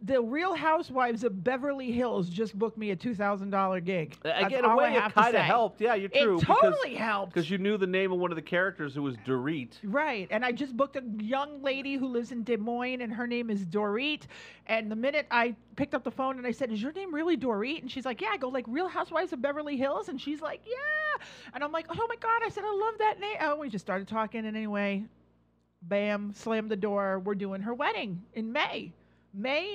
The Real Housewives of Beverly Hills just booked me a $2,000 gig. That's In a all I way, it have to kind of say. helped. Yeah, you're true. It totally helped. Because you knew the name of one of the characters who was Dorit. Right. And I just booked a young lady who lives in Des Moines, and her name is Dorit. And the minute I picked up the phone and I said, "Is your name really Dorit?" And she's like, "Yeah." I go, "Like Real Housewives of Beverly Hills?" And she's like, "Yeah." And I'm like, "Oh my God." I said, "I love that name." Oh, we just started talking. And anyway, bam, slammed the door. We're doing her wedding in May.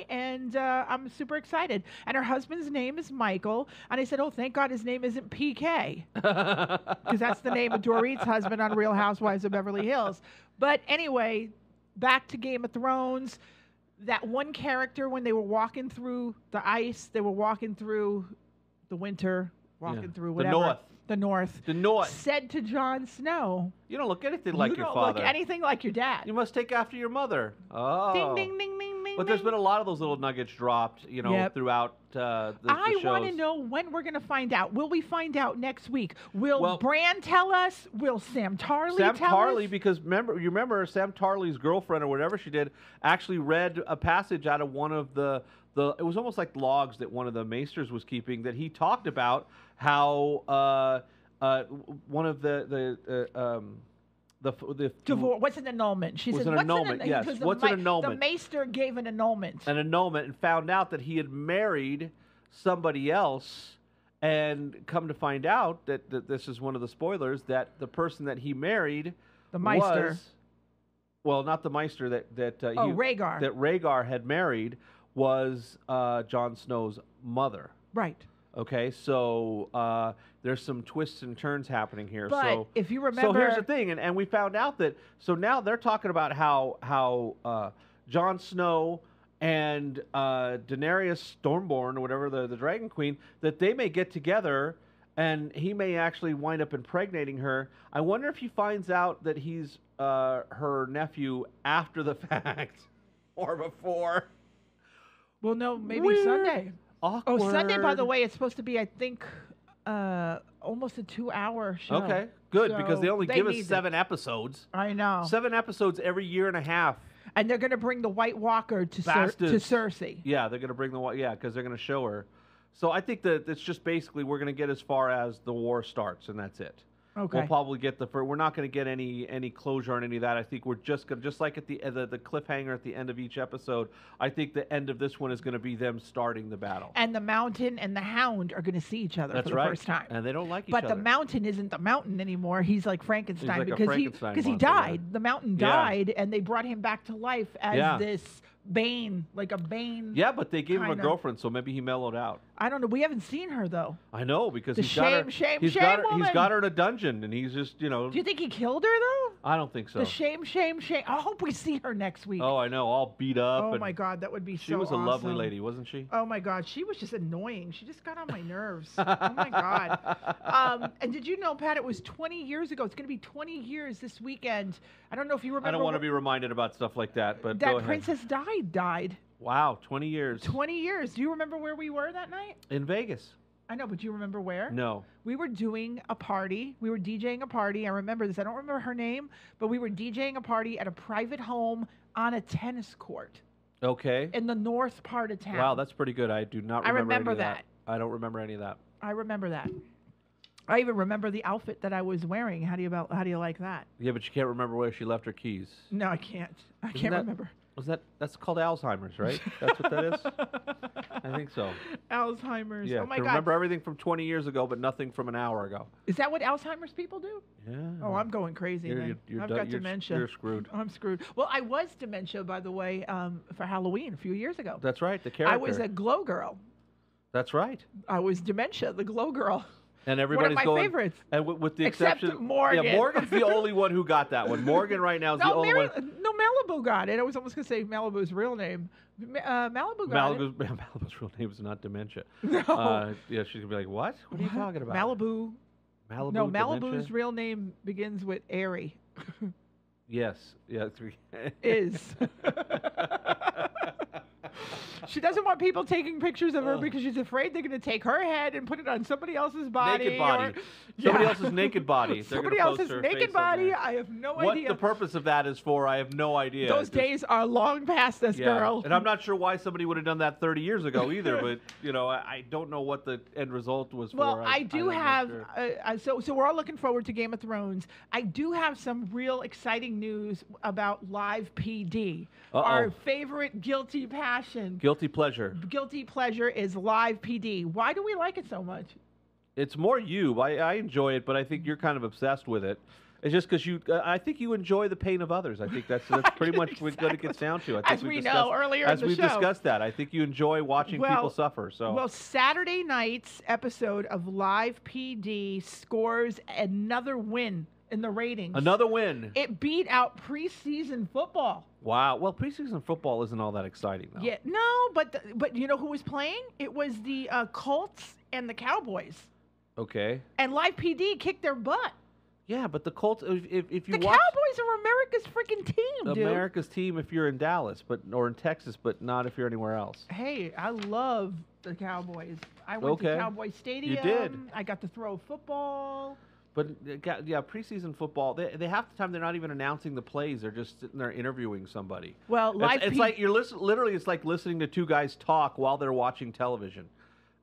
And I'm super excited. And her husband's name is Michael. And I said, "Oh, thank God his name isn't PK." Because that's the name of Dorit's husband on Real Housewives of Beverly Hills. But anyway, back to Game of Thrones. That one character, when they were walking through the ice, they were walking through the winter, walking through whatever. The North. Said to Jon Snow, You don't look anything like "You your don't father. look anything like your dad." You must take after your mother. Oh. Ding, ding, ding, ding, ding. But there's ding. been a lot of those little nuggets dropped, Yep. throughout the I shows. want to know when we're going to find out. Will we find out next week? Will Well- Bran tell us? Will Sam Tarly Sam tell Tarly, us? because you remember Sam Tarly's girlfriend or whatever she did actually read a passage out of one of the it was almost like logs that one of the maesters was keeping, that he talked about how one of the Divorce. What's an annulment? She Was says, an "What's annulment, yes. because What's an annulment? The maester gave an annulment. an annulment and found out that he had married somebody else, and come to find out that this is one of the spoilers, that the person that he married The Meister. was, well, not the Meister that Rhaegar. that Rhaegar had married was Jon Snow's mother. Right. Okay, so there's some twists and turns happening here. But so if you remember, so here's the thing, and we found out that so now they're talking about how Jon Snow and Daenerys Stormborn or whatever the Dragon Queen, that they may get together, and he may actually wind up impregnating her. I wonder if he finds out that he's her nephew after the fact or before. Well, no, maybe Weird. Sunday. Awkward. Oh, Sunday, by the way, it's supposed to be, I think, almost a 2-hour show. Okay, good, So because they only give us need 7 episodes. I know. 7 episodes every year and a half. And they're going to bring the White Walker to Bastards. Cersei. Yeah, they're going to bring because they're going to show her. So I think that it's just basically we're going to get as far as the war starts, and that's it. Okay. We'll probably get we're not going to get any closure on any of that. I think we're just going to, just like at the cliffhanger at the end of each episode, I think the end of this one is going to be them starting the battle. And the Mountain and the Hound are going to see each other for the first time. And they don't like each But other. the Mountain isn't the Mountain anymore. He's like Frankenstein He's like a because Frankenstein he monster, died. yeah. The Mountain Yeah. died, and they brought him back to life as Yeah. this Bane, like a Bane. Yeah, but they gave him a kinda- girlfriend, so maybe he mellowed out. I don't know. We haven't seen her though. I know, because The he's got her. shame He's got woman. her in a dungeon, and he's just Do you think he killed her though? I don't think so. The shame. I hope we see her next week. Oh, I know, all beat up. Oh and my God, that would be so she was a lovely awesome. lady, wasn't she? Oh my God, she was just annoying. She just got on my nerves. Oh my God. And did you know, Pat, it was 20 years ago. It's going to be 20 years this weekend. I don't know if you remember. I don't want to be reminded about stuff like that, but go that ahead. Princess died. Wow, 20 years. 20 years. Do you remember where we were that night? In Vegas. I know, but do you remember where? No. We were doing a party. We were DJing a party. I remember this. I don't remember her name, but we were DJing a party at a private home on a tennis court Okay. in the north part of town. Wow, that's pretty good. I do not I remember remember any of that. I don't remember any of that. I remember that. I even remember the outfit that I was wearing. How do you like that? Yeah, but you can't remember where she left her keys. No, I can't. I Isn't can't that- remember. That's called Alzheimer's, right? That's what that is? I think so. Alzheimer's. Yeah. Oh my to God. remember everything from 20 years ago, but nothing from an hour ago. Is that what Alzheimer's people do? Yeah. Oh, I'm going crazy. You're- then. you're I've done- got you're- dementia. you're screwed. I'm screwed. Well, I was dementia, by the way, for Halloween a few years ago. That's right, the character. I was a glow girl. That's right. I was dementia, the glow girl. And everybody's my going. favorites. And with the Except exception, Morgan. Yeah, Morgan's the only one who got that one. Morgan right now is the only one. No, Malibu got it. I was almost going to say Malibu's real name. Malibu got it. Malibu's real name is not dementia. No. Yeah, she's gonna be like, "What? What are you talking about?" Malibu. Malibu. No, dementia? Malibu's real name begins with Airy. Yes. Yeah. Is. She doesn't want people taking pictures of her Ugh. because she's afraid they're going to take her head and put it on somebody else's body. Naked body. Or, Somebody Yeah. else's naked body. They're Somebody gonna post else's her naked face on body. there. I have no What idea. the purpose of that is for, I have no idea. Those Just- days are long past us, girl. And I'm not sure why somebody would have done that 30 years ago either, but, I don't know what the end result was Well, for. I do I'm not have, sure. so we're all looking forward to Game of Thrones. I do have some real exciting news about Live PD. Uh-oh. Our favorite guilty passion. Guilty pleasure. Guilty pleasure is Live PD. Why do we like it so much? It's more you. I enjoy it, but I think you're kind of obsessed with it. It's just because I think you enjoy the pain of others. I think that's pretty much what it gets down to. I think As we know earlier in as the we've show. discussed that. I think you enjoy watching people suffer. So Well, Saturday night's episode of Live PD scores another win in the ratings. another win. It beat out preseason football. Wow. Well, preseason football isn't all that exciting, though. Yeah, no, but you know who was playing? It was the Colts and the Cowboys. Okay. And Live PD kicked their butt. Yeah, but the Colts. If you The watch Cowboys are America's freaking team, dude. America's team, if you're in Dallas, or in Texas, but not if you're anywhere else. Hey, I love the Cowboys. I went to Okay. Cowboy Stadium. did. I got to throw football. But yeah, preseason football. They half the time they're not even announcing the plays. They're just sitting there interviewing somebody. Well, It's like you're literally, it's like listening to two guys talk while they're watching television.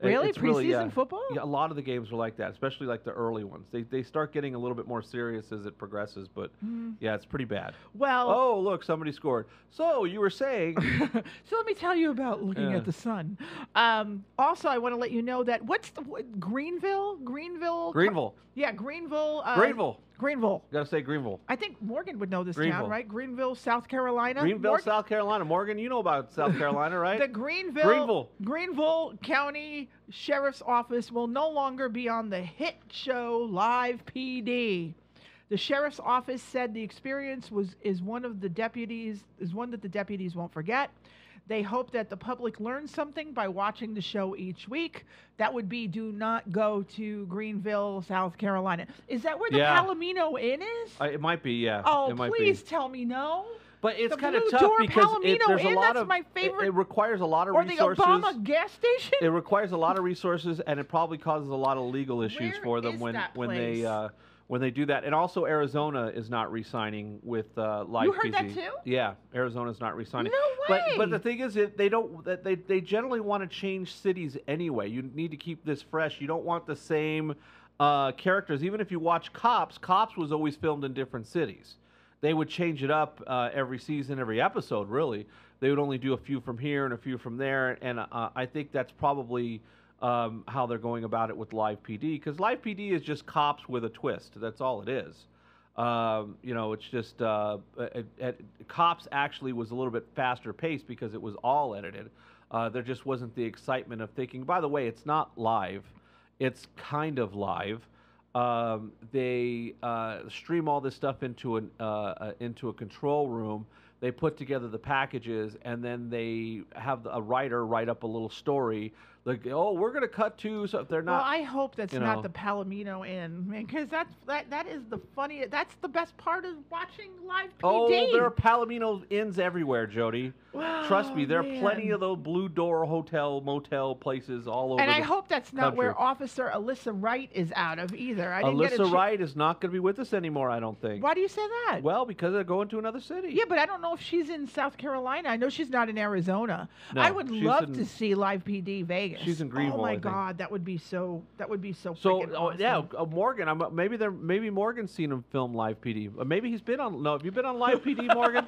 Really? It's really, Preseason football? Yeah, a lot of the games are like that, especially like the early ones. They start getting a little bit more serious as it progresses, but yeah, it's pretty bad. Well, Oh, look, somebody scored. So you were saying, so let me tell you about looking Yeah. at the sun. Also, I want to let you know that Greenville? Greenville. Yeah, Greenville. Greenville. Greenville. Got to say Greenville. I think Morgan would know this Greenville. town, right? Greenville, South Carolina. Greenville, South Carolina. Morgan, you know about South Carolina, right? The Greenville County Sheriff's Office will no longer be on the hit show Live PD. The sheriff's office said the experience is one that the deputies won't forget. They hope that the public learns something by watching the show each week. That would be do not go to Greenville, South Carolina. Is that where the Palomino Inn is? It might be, yeah. Oh, it might please be. tell me no. But it's kind of Blue tough Door because Palomino there's a Inn, lot that's of my favorite. It requires a lot of or resources. the Obama gas station. It requires a lot of resources, and it probably causes a lot of legal issues Where for them is when that when place? they when they do that. And also, Arizona is not re-signing with Live You heard PZ. that too? Yeah, Arizona's not re-signing. No way. But the thing is, they generally want to change cities anyway. You need to keep this fresh. You don't want the same characters. Even if you watch Cops was always filmed in different cities. They would change it up every season, every episode, really. They would only do a few from here and a few from there. And I think that's probably how they're going about it with Live PD. Because Live PD is just Cops with a twist. That's all it is. It's just Cops actually was a little bit faster paced because it was all edited. There just wasn't the excitement of thinking, by the way, it's not live. It's kind of live. They stream all this stuff into a control room. They put together the packages, and then they have a writer write up a little story. Like, oh, we're going to cut to, so if they're not. Well, I hope that's not the Palomino Inn, because that is the funniest. That's the best part of watching Live PD. Oh, there are Palomino Inns everywhere, Jody. Wow, Trust me, there are plenty man. of those Blue Door hotel, motel places all over. And I the hope that's not country. where Officer Alyssa Wright is out of either. I didn't get Alyssa Wright is not going to be with us anymore, I don't think. Why do you say that? Well, because they're going to another city. Yeah, but I don't know if she's in South Carolina. I know she's not in Arizona. No, I would she's love to see Live PD Vegas. She's in Greenville. Oh my I think. God, that would be so. So freaking awesome. yeah, Morgan. Maybe Morgan's seen him film Live PD. Maybe he's been on. No, have you been on Live PD, Morgan?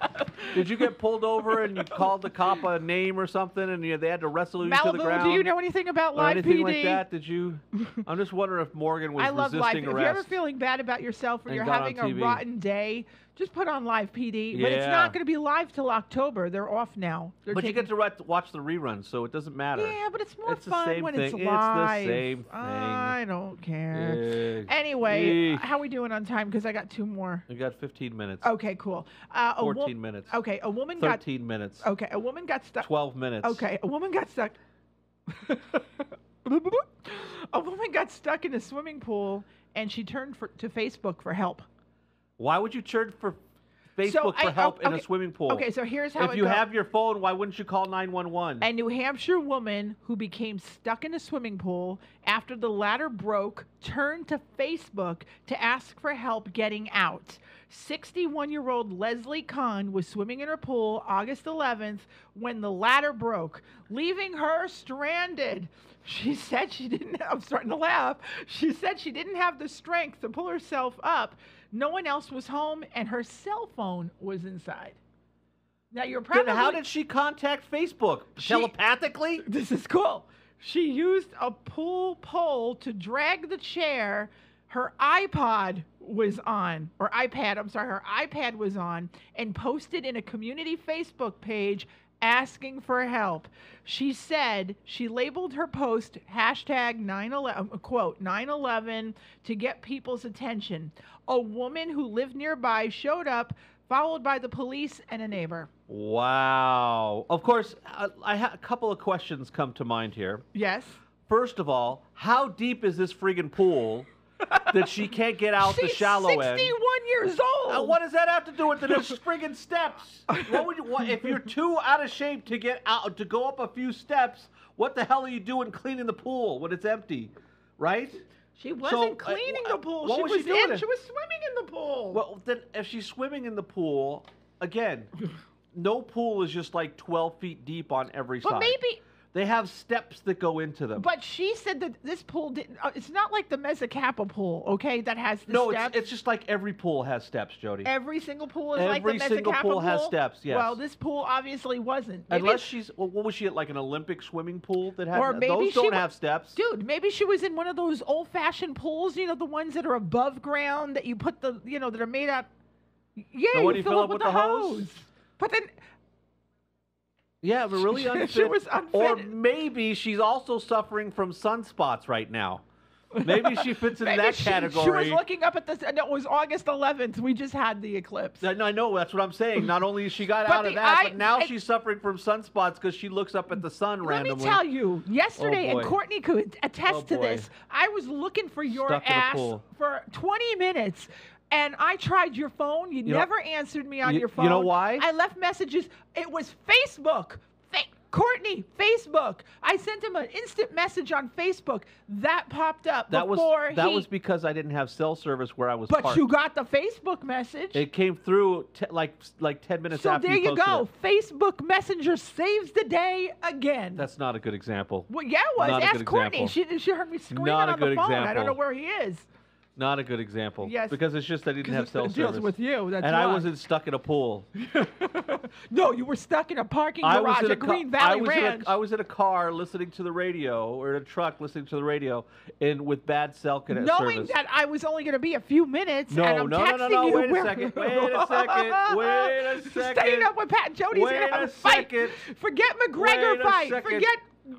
Did you get pulled over and you called the cop a name or something, and they had to wrestle you to the Malibu, ground? do you know anything about or Live anything PD? like that? Did you? I'm just wondering if Morgan was I love Live. resisting If arrest. you're ever feeling bad about yourself or and you're got on having a TV. rotten day, just put on Live PD. But it's Yeah. not going to be live till October. They're off now. But you get to watch the reruns, so it doesn't matter. Yeah, but it's more It's the fun same when thing. it's It's the live. same thing. I don't care. Yeah. Anyway, Yeah. how we doing on time? Because I got 2 more. We got 15 minutes. Okay, cool. 14 minutes. Okay, a woman got. 13 minutes. Okay, a woman got stuck. 12 minutes. Okay, a woman got stuck. A woman got stuck in a swimming pool, and she turned to Facebook for help. Why would you turn for Facebook for help in a swimming pool? Okay, so here's how if it you goes. have your phone, why wouldn't you call 911? A New Hampshire woman who became stuck in a swimming pool after the ladder broke turned to Facebook to ask for help getting out. 61-year-old Leslie Kahn was swimming in her pool August 11th when the ladder broke, leaving her stranded. She said she didn't, I'm starting to laugh. She said she didn't have the strength to pull herself up. No one else was home, and her cell phone was inside. Now, you're probably... Then how did she contact Facebook? Telepathically? This is cool. She used a pool pole to drag the chair. Her iPad was on, or iPad, I'm sorry, her iPad was on, and posted in a community Facebook page asking for help. She said she labeled her post hashtag 9/11, quote, 9/11 to get people's attention. A woman who lived nearby showed up, followed by the police and a neighbor. Wow. Of course, a couple of questions come to mind here. Yes. First of all, how deep is this friggin' pool that she can't get out the shallow end? She's 61 years old. What does that have to do with the friggin' steps? If you're too out of shape to get out, to go up a few steps, what the hell are you doing cleaning the pool when it's empty, right? She wasn't cleaning the pool. What was she doing? She was swimming in the pool. Well, then if she's swimming in the pool, again, no pool is just like 12 feet deep on every side. But maybe They have steps that go into them. But she said that this pool didn't. It's not like the Mezzacappa pool, okay? That has the no, steps. it's just like every pool has steps, Jody. Every single pool is like the Mezzacappa Every single pool has steps. Yes. Well, this pool obviously wasn't. Maybe Unless she's, what was she at, like an Olympic swimming pool that had? Or maybe those don't have steps. Dude, maybe she was in one of those old-fashioned pools. You know, the ones that are above ground that you put the, you know, that are made out. Yeah, So what do you fill up with with the hose? But then. Yeah, but really unfit. She was unfit. Or maybe she's also suffering from sunspots right now. Maybe she fits in that category. She was looking up at this. No, it was August 11th. We just had the eclipse. I know, that's what I'm saying. Not only she got out of that, but now she's suffering from sunspots because she looks up at the sun randomly. Let me tell you, yesterday, and Courtney could attest to this, I was looking for your ass for 20 minutes. And I tried your phone. You never answered me on your phone. You know why? I left messages. It was Facebook. Courtney, Facebook. I sent him an instant message on Facebook. That popped up that was because I didn't have cell service where I was But parked. you got the Facebook message. It came through like 10 minutes so after there you go. Facebook Messenger saves the day again. That's not a good example. Well, yeah, it was. Ask Courtney. She heard me screaming on the phone. Example. I don't know where he is. Not a good example. Yes. Because it's just I didn't have cell service. It deals with you. That's and why. I wasn't stuck in a pool. No, you were stuck in a parking garage at Green Valley Ranch. I was in a car listening to the radio, or in a truck listening to the radio, with bad cell service. Knowing that I was only going to be a few minutes, and I'm texting you. Wait a second. Wait a second. Staying up with Pat and Jodi's going to have a fight. Forget McGregor fight.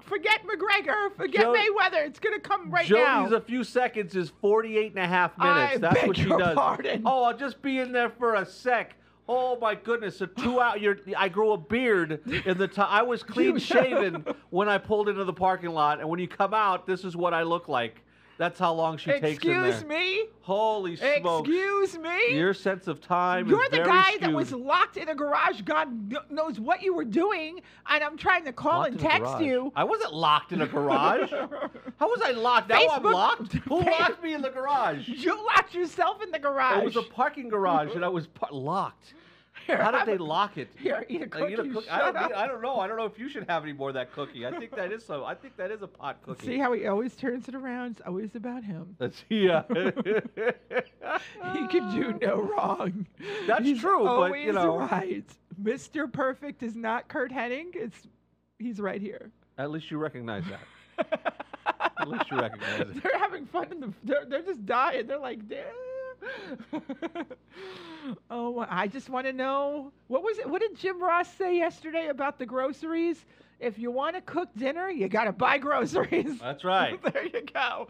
Forget McGregor. Forget Mayweather. It's going to come right now. Jody's a few seconds is 48 and a half minutes. That's what she does. Pardon. Oh, I'll just be in there for a sec. Oh my goodness! A 2 hour. I grew a beard in the time. I was clean shaven when I pulled into the parking lot, and when you come out, this is what I look like. That's how long she takes in there. Excuse me? Holy smokes. Excuse me? Your sense of time You're is very the guy skewed. that was locked in a garage. God knows what you were doing, and I'm trying to call and text you. I wasn't locked in a garage. How was I locked? Now I'm locked? Who locked me in the garage? You locked yourself in the garage. It was a parking garage, and I was locked. How did they lock it? Here, eat a cookie. I don't know. I don't know if you should have any more of that cookie. I think that is so. I think that is a pot cookie. See how he always turns it around? It's always about him. Yeah. He can do no wrong. That's true, but you know, right. Mr. Perfect is not Kurt Hennig. He's right here. At least you recognize that. At least you recognize it. They're having fun they're just dying. They're like, damn. Oh, I just want to know, what did Jim Ross say yesterday about the groceries? If you want to cook dinner, you got to buy groceries. That's right. There you go.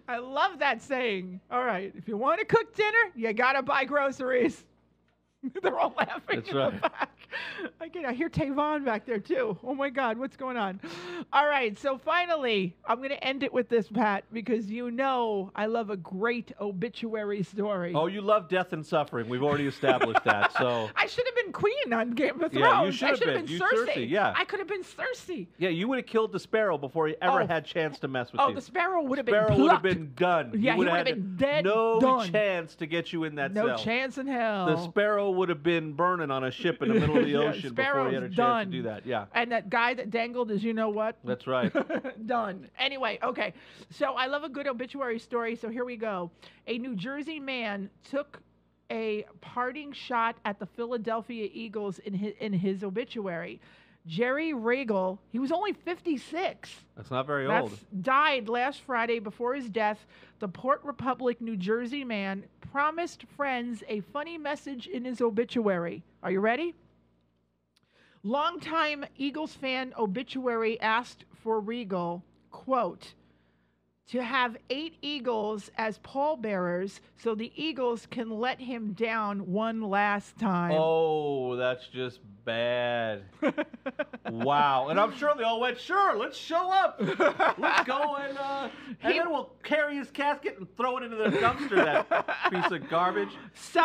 I love that saying. All right. If you want to cook dinner, you got to buy groceries. They're all laughing. That's right. The back. I hear Tavon back there too. Oh my God, what's going on? All right, so finally, I'm going to end it with this, Pat, because you know I love a great obituary story. Oh, you love death and suffering. We've already established that. So I should have been Queen on Game of Thrones. Yeah, you should I have should have been. been You Cersei. Yeah. I could have been Cersei. Yeah, you would have killed the sparrow before he ever had a chance to mess with you. Oh, the sparrow would have been Sparrow would have been done. Yeah, he would have been dead. No chance to get you in that cell. No chance in hell. The sparrow would have been burning on a ship in the middle of the ocean before he had a chance to do that. Yeah. And that guy that dangled is, you know what? That's right. Done. Anyway, okay. So I love a good obituary story. So here we go. A New Jersey man took a parting shot at the Philadelphia Eagles in his obituary. Jerry Regal, he was only 56. That's not very old. Died last Friday. Before his death, the Port Republic, New Jersey man promised friends a funny message in his obituary. Are you ready? Longtime Eagles fan obituary asked for Regal, quote, to have 8 Eagles as pallbearers so the Eagles can let him down one last time. Oh, that's just bad. Wow. And I'm sure they all went, sure, let's show up. Let's go and then we'll carry his casket and throw it into the dumpster, that piece of garbage. So,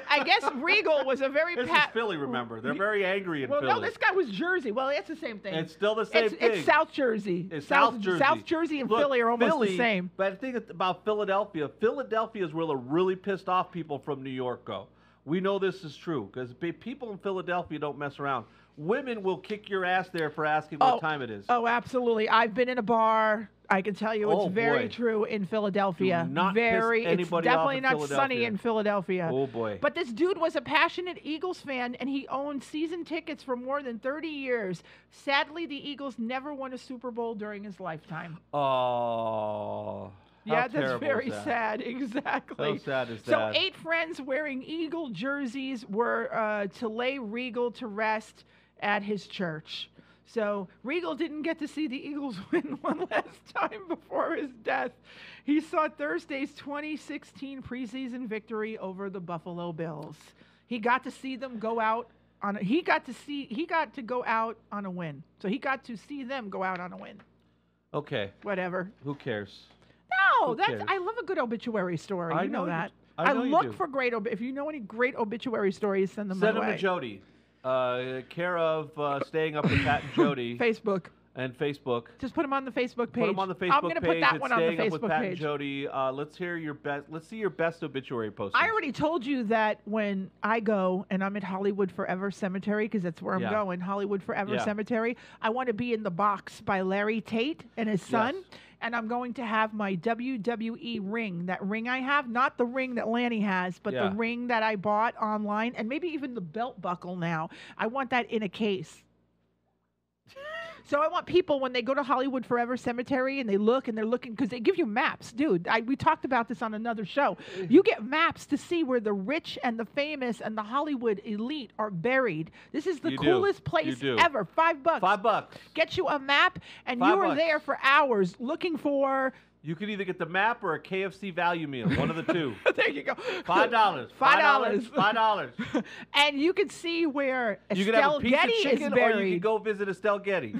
I guess Regal was a very... This is Philly, remember. They're very angry in Philly. Well, no, this guy was Jersey. Well, it's the same thing. It's still the same thing. It's South Jersey. It's South Jersey. South Jersey and Philly are almost the same. But I think about Philadelphia. Philadelphia is where the really pissed off people from New York go. We know this is true because people in Philadelphia don't mess around. Women will kick your ass there for asking what time it is. Oh, absolutely. I've been in a bar. I can tell you it's very true in Philadelphia. Do not piss anybody it's definitely off in not Philadelphia. sunny in Philadelphia. Oh, boy. But this dude was a passionate Eagles fan, and he owned season tickets for more than 30 years. Sadly, the Eagles never won a Super Bowl during his lifetime. Oh. Yeah, that's very sad. Exactly. How sad is that? So 8 friends wearing Eagle jerseys were to lay Regal to rest at his church. So Regal didn't get to see the Eagles win one last time before his death. He saw Thursday's 2016 preseason victory over the Buffalo Bills. He got to see them go out on. He got to go out on a win. So he got to see them go out on a win. Okay. Whatever. Who cares? No, I love a good obituary story. You know that. I look for great. If you know any great obituary stories, send them my way. Send them to Jodi. Care of Staying Up with Pat and Jodi. Facebook. And Facebook. Just put them on the Facebook page. Put them on the Facebook page. I'm going to put that one on the Staying Up with Facebook Pat page. And Jodi. Let's hear your best. Let's see your best obituary post. I already told you that when I go and I'm at Hollywood Forever Cemetery, because that's where I'm going, Hollywood Forever Cemetery, I want to be in the box by Larry Tate and his son. Yes. And I'm going to have my WWE ring, that ring I have, not the ring that Lanny has, but the ring that I bought online, and maybe even the belt buckle now. I want that in a case. So I want people, when they go to Hollywood Forever Cemetery and they look and they're looking, because they give you maps. Dude, we talked about this on another show. You get maps to see where the rich and the famous and the Hollywood elite are buried. This is the coolest place ever. $5. $5. Get you a map, and you are there for hours looking for... You could either get the map or a KFC value meal, one of the two. There you go. $5. $5. And you can see where you could have a piece Getty of chicken, is buried. or you could go visit Estelle Getty.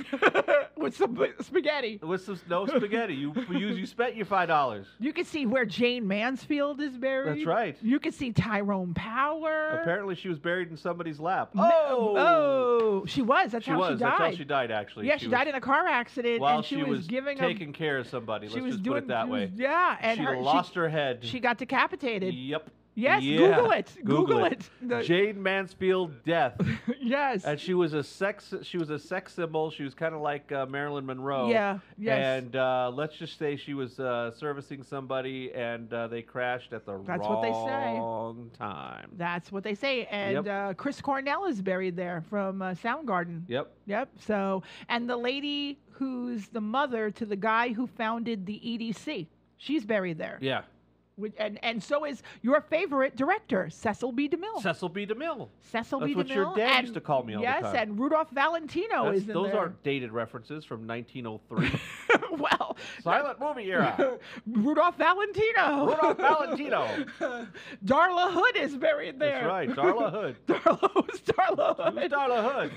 With some spaghetti. With no spaghetti. You spent your $5. You can see where Jane Mansfield is buried. That's right. You can see Tyrone Power. Apparently she was buried in somebody's lap. Oh, she was. That's how she died. That's how she died, actually. Yeah, she died in a car accident. While and she was giving taking care of somebody. Let's just put it that way. Yeah, and she lost her head. She got decapitated. Yep. Yes, Google it. Google it. Jane Mansfield death. Yes. And she was a sex symbol. She was kind of like Marilyn Monroe. Yeah. Yes. And let's just say she was servicing somebody, and they crashed at the wrong time. That's what they say. And Chris Cornell is buried there from Soundgarden. Yep. So, and the lady who's the mother to the guy who founded the EDC, she's buried there. Yeah. And so is your favorite director, Cecil B. DeMille. Cecil B. DeMille. That's what your dad used to call me all the time. Yes, and Rudolph Valentino is in those there. aren't dated references from 1903. Well, silent movie era. Rudolph Valentino. Darla Hood is buried there. That's right, Darla Hood. Who's Darla Hood? Who's Darla Hood?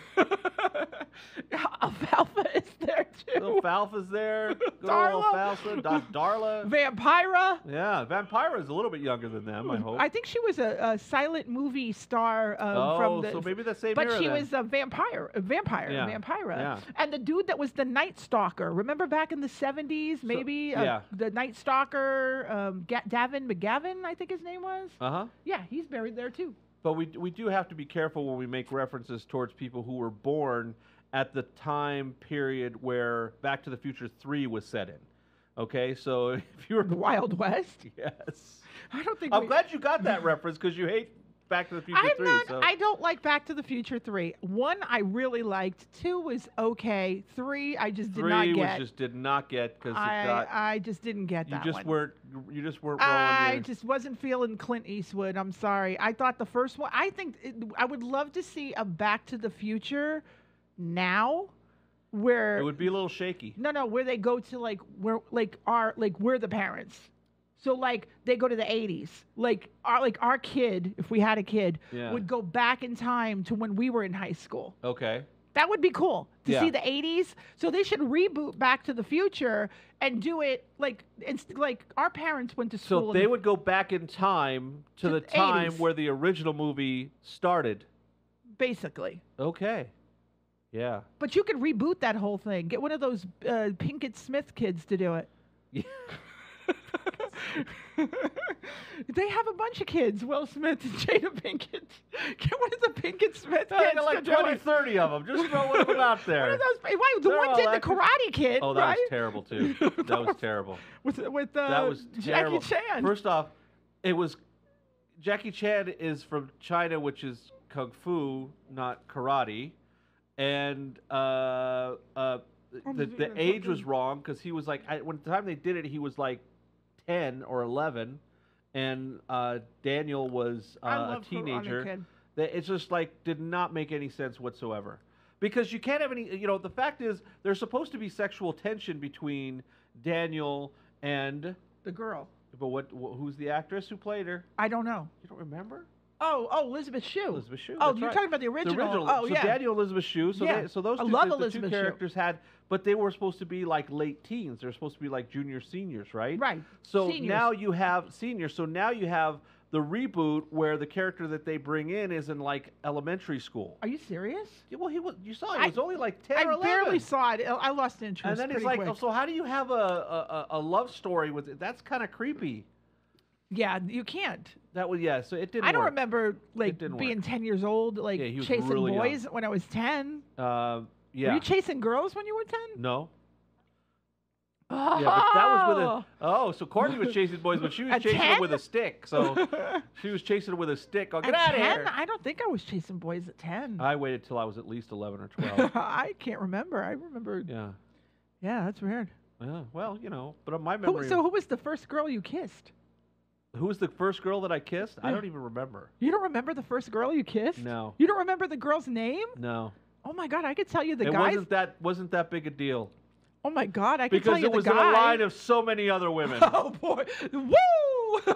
Alfalfa is there too. Alfalfa's there. Good old Alfalfa. Darla. Vampira. Yeah, Vampira's a little bit younger than them, I hope. I think she was a silent movie star from the... so maybe the same But era she then. was a vampire. Vampira. Yeah. And the dude that was the Night Stalker. Remember back in the 70s, maybe? The Night Stalker, Davin McGavin, I think his name was. Uh-huh. Yeah, he's buried there too. But we do have to be careful when we make references towards people who were born at the time period where Back to the Future 3 was set in. Okay, so if you were... The Wild West? Yes. I'm glad you got that reference, because you hate Back to the Future 3. I don't like Back to the Future 3. 1, I really liked. 2 was okay. 3, I just did not get. 3 did not get, because I just didn't get that one. You just weren't rolling I just wasn't feeling Clint Eastwood. I'm sorry. I thought the first one... I would love to see a Back to the Future now, where it would be a little shaky. No, where they go to we're the parents. So they go to the 80s. Our kid, if we had a kid, would go back in time to when we were in high school. Okay. That would be cool to see the 80s. So they should reboot Back to the Future and do it like our parents went to school. So they would go back in time to the time 80s. where the original movie started. Basically. Okay. Yeah. But you could reboot that whole thing. Get one of those Pinkett Smith kids to do it. Yeah. They have a bunch of kids. Will Smith and Jada Pinkett. What is the Pinkett Smith I kids? got like 20, 30 of them. Just throw one of them out there. What are those? Why, the They're one all did the actors. Karate Kid, Oh, that right? was terrible too. That was terrible. With That was terrible. Jackie Chan. First off, it was Jackie Chan is from China, which is kung fu, not karate, and the age was wrong because he was like when the time they did it, he was like 10 or 11, and Daniel was I a love teenager. Karate Kid. It's just like did not make any sense whatsoever. Because you can't have any, the fact is there's supposed to be sexual tension between Daniel and The girl. but who's the actress who played her? I don't know. You don't remember? Oh, Elizabeth Shue. Elizabeth Shue. Oh, that's you're right. talking about the original. Oh, so yeah. Daniel, Elizabeth Shue. So Yeah. so those I two, love the Elizabeth two Shue. characters had, but they were supposed to be like late teens. They're supposed to be like junior seniors, right? Right. So Seniors. now you have seniors. So now you have the reboot where the character that they bring in is in like elementary school. Are you serious? Yeah, well, you saw he was only like 10 or 11. I barely saw it. I lost interest. And then it's pretty like, quick. so how do you have a love story with it? That's kind of creepy. Yeah, you can't. That was So it didn't. I don't work. remember like didn't being work. 10 years old, like Yeah, he was chasing really boys young. when I was 10. Yeah. Were you chasing girls when you were 10? No. Oh. Yeah, but that was with a. Oh, so Courtney was chasing boys, but she was At chasing 10? them with a stick. So she was chasing them with a stick. Oh, get At out of 10? here! I don't think I was chasing boys at 10. I waited till I was at least 11 or 12. I can't remember. I remember. Yeah. Yeah, that's weird. Yeah. Well, but my memory. So who was the first girl you kissed? Who was the first girl that I kissed? I Yeah. don't even remember. You don't remember the first girl you kissed? No. You don't remember the girl's name? No. Oh my God, I could tell you the It guys. wasn't that big a deal Oh my God, I could because tell you it was the in guy. a line of so many other women. Oh boy, woo!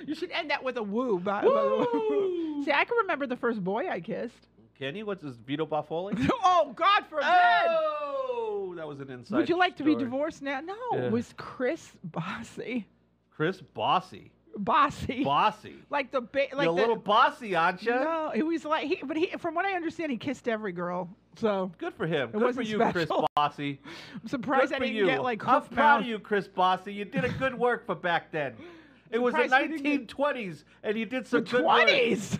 You should end that with a woo. by the way. Woo! See, I can remember the first boy I kissed. Can you? What's his Vito Baffoli? Oh, God forbid! Oh, that was an inside. Would you like to be story. divorced now? No, Yeah. it was Chris Bossy. Chris Bossy? Bossy. Like the You're a little bossy, aren't you? No, it was like from what I understand, he kissed every girl. So Good for him. Good for wasn't you, Chris special. Bossy. I'm surprised Good I for didn't you. get like I'm hoof proud mouth. of you, Chris Bossy. You did a good work for back then. It was the Surprised we didn't 1920s, and you did some The good work. 20s.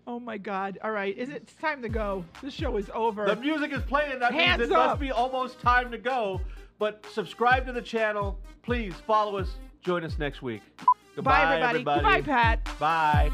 Oh my God! All right, it's time to go. This show is over. The music is playing. That Hands means it up. must be almost time to go. But subscribe to the channel. Please follow us. Join us next week. Goodbye, Bye, everybody. Goodbye, Pat. Bye.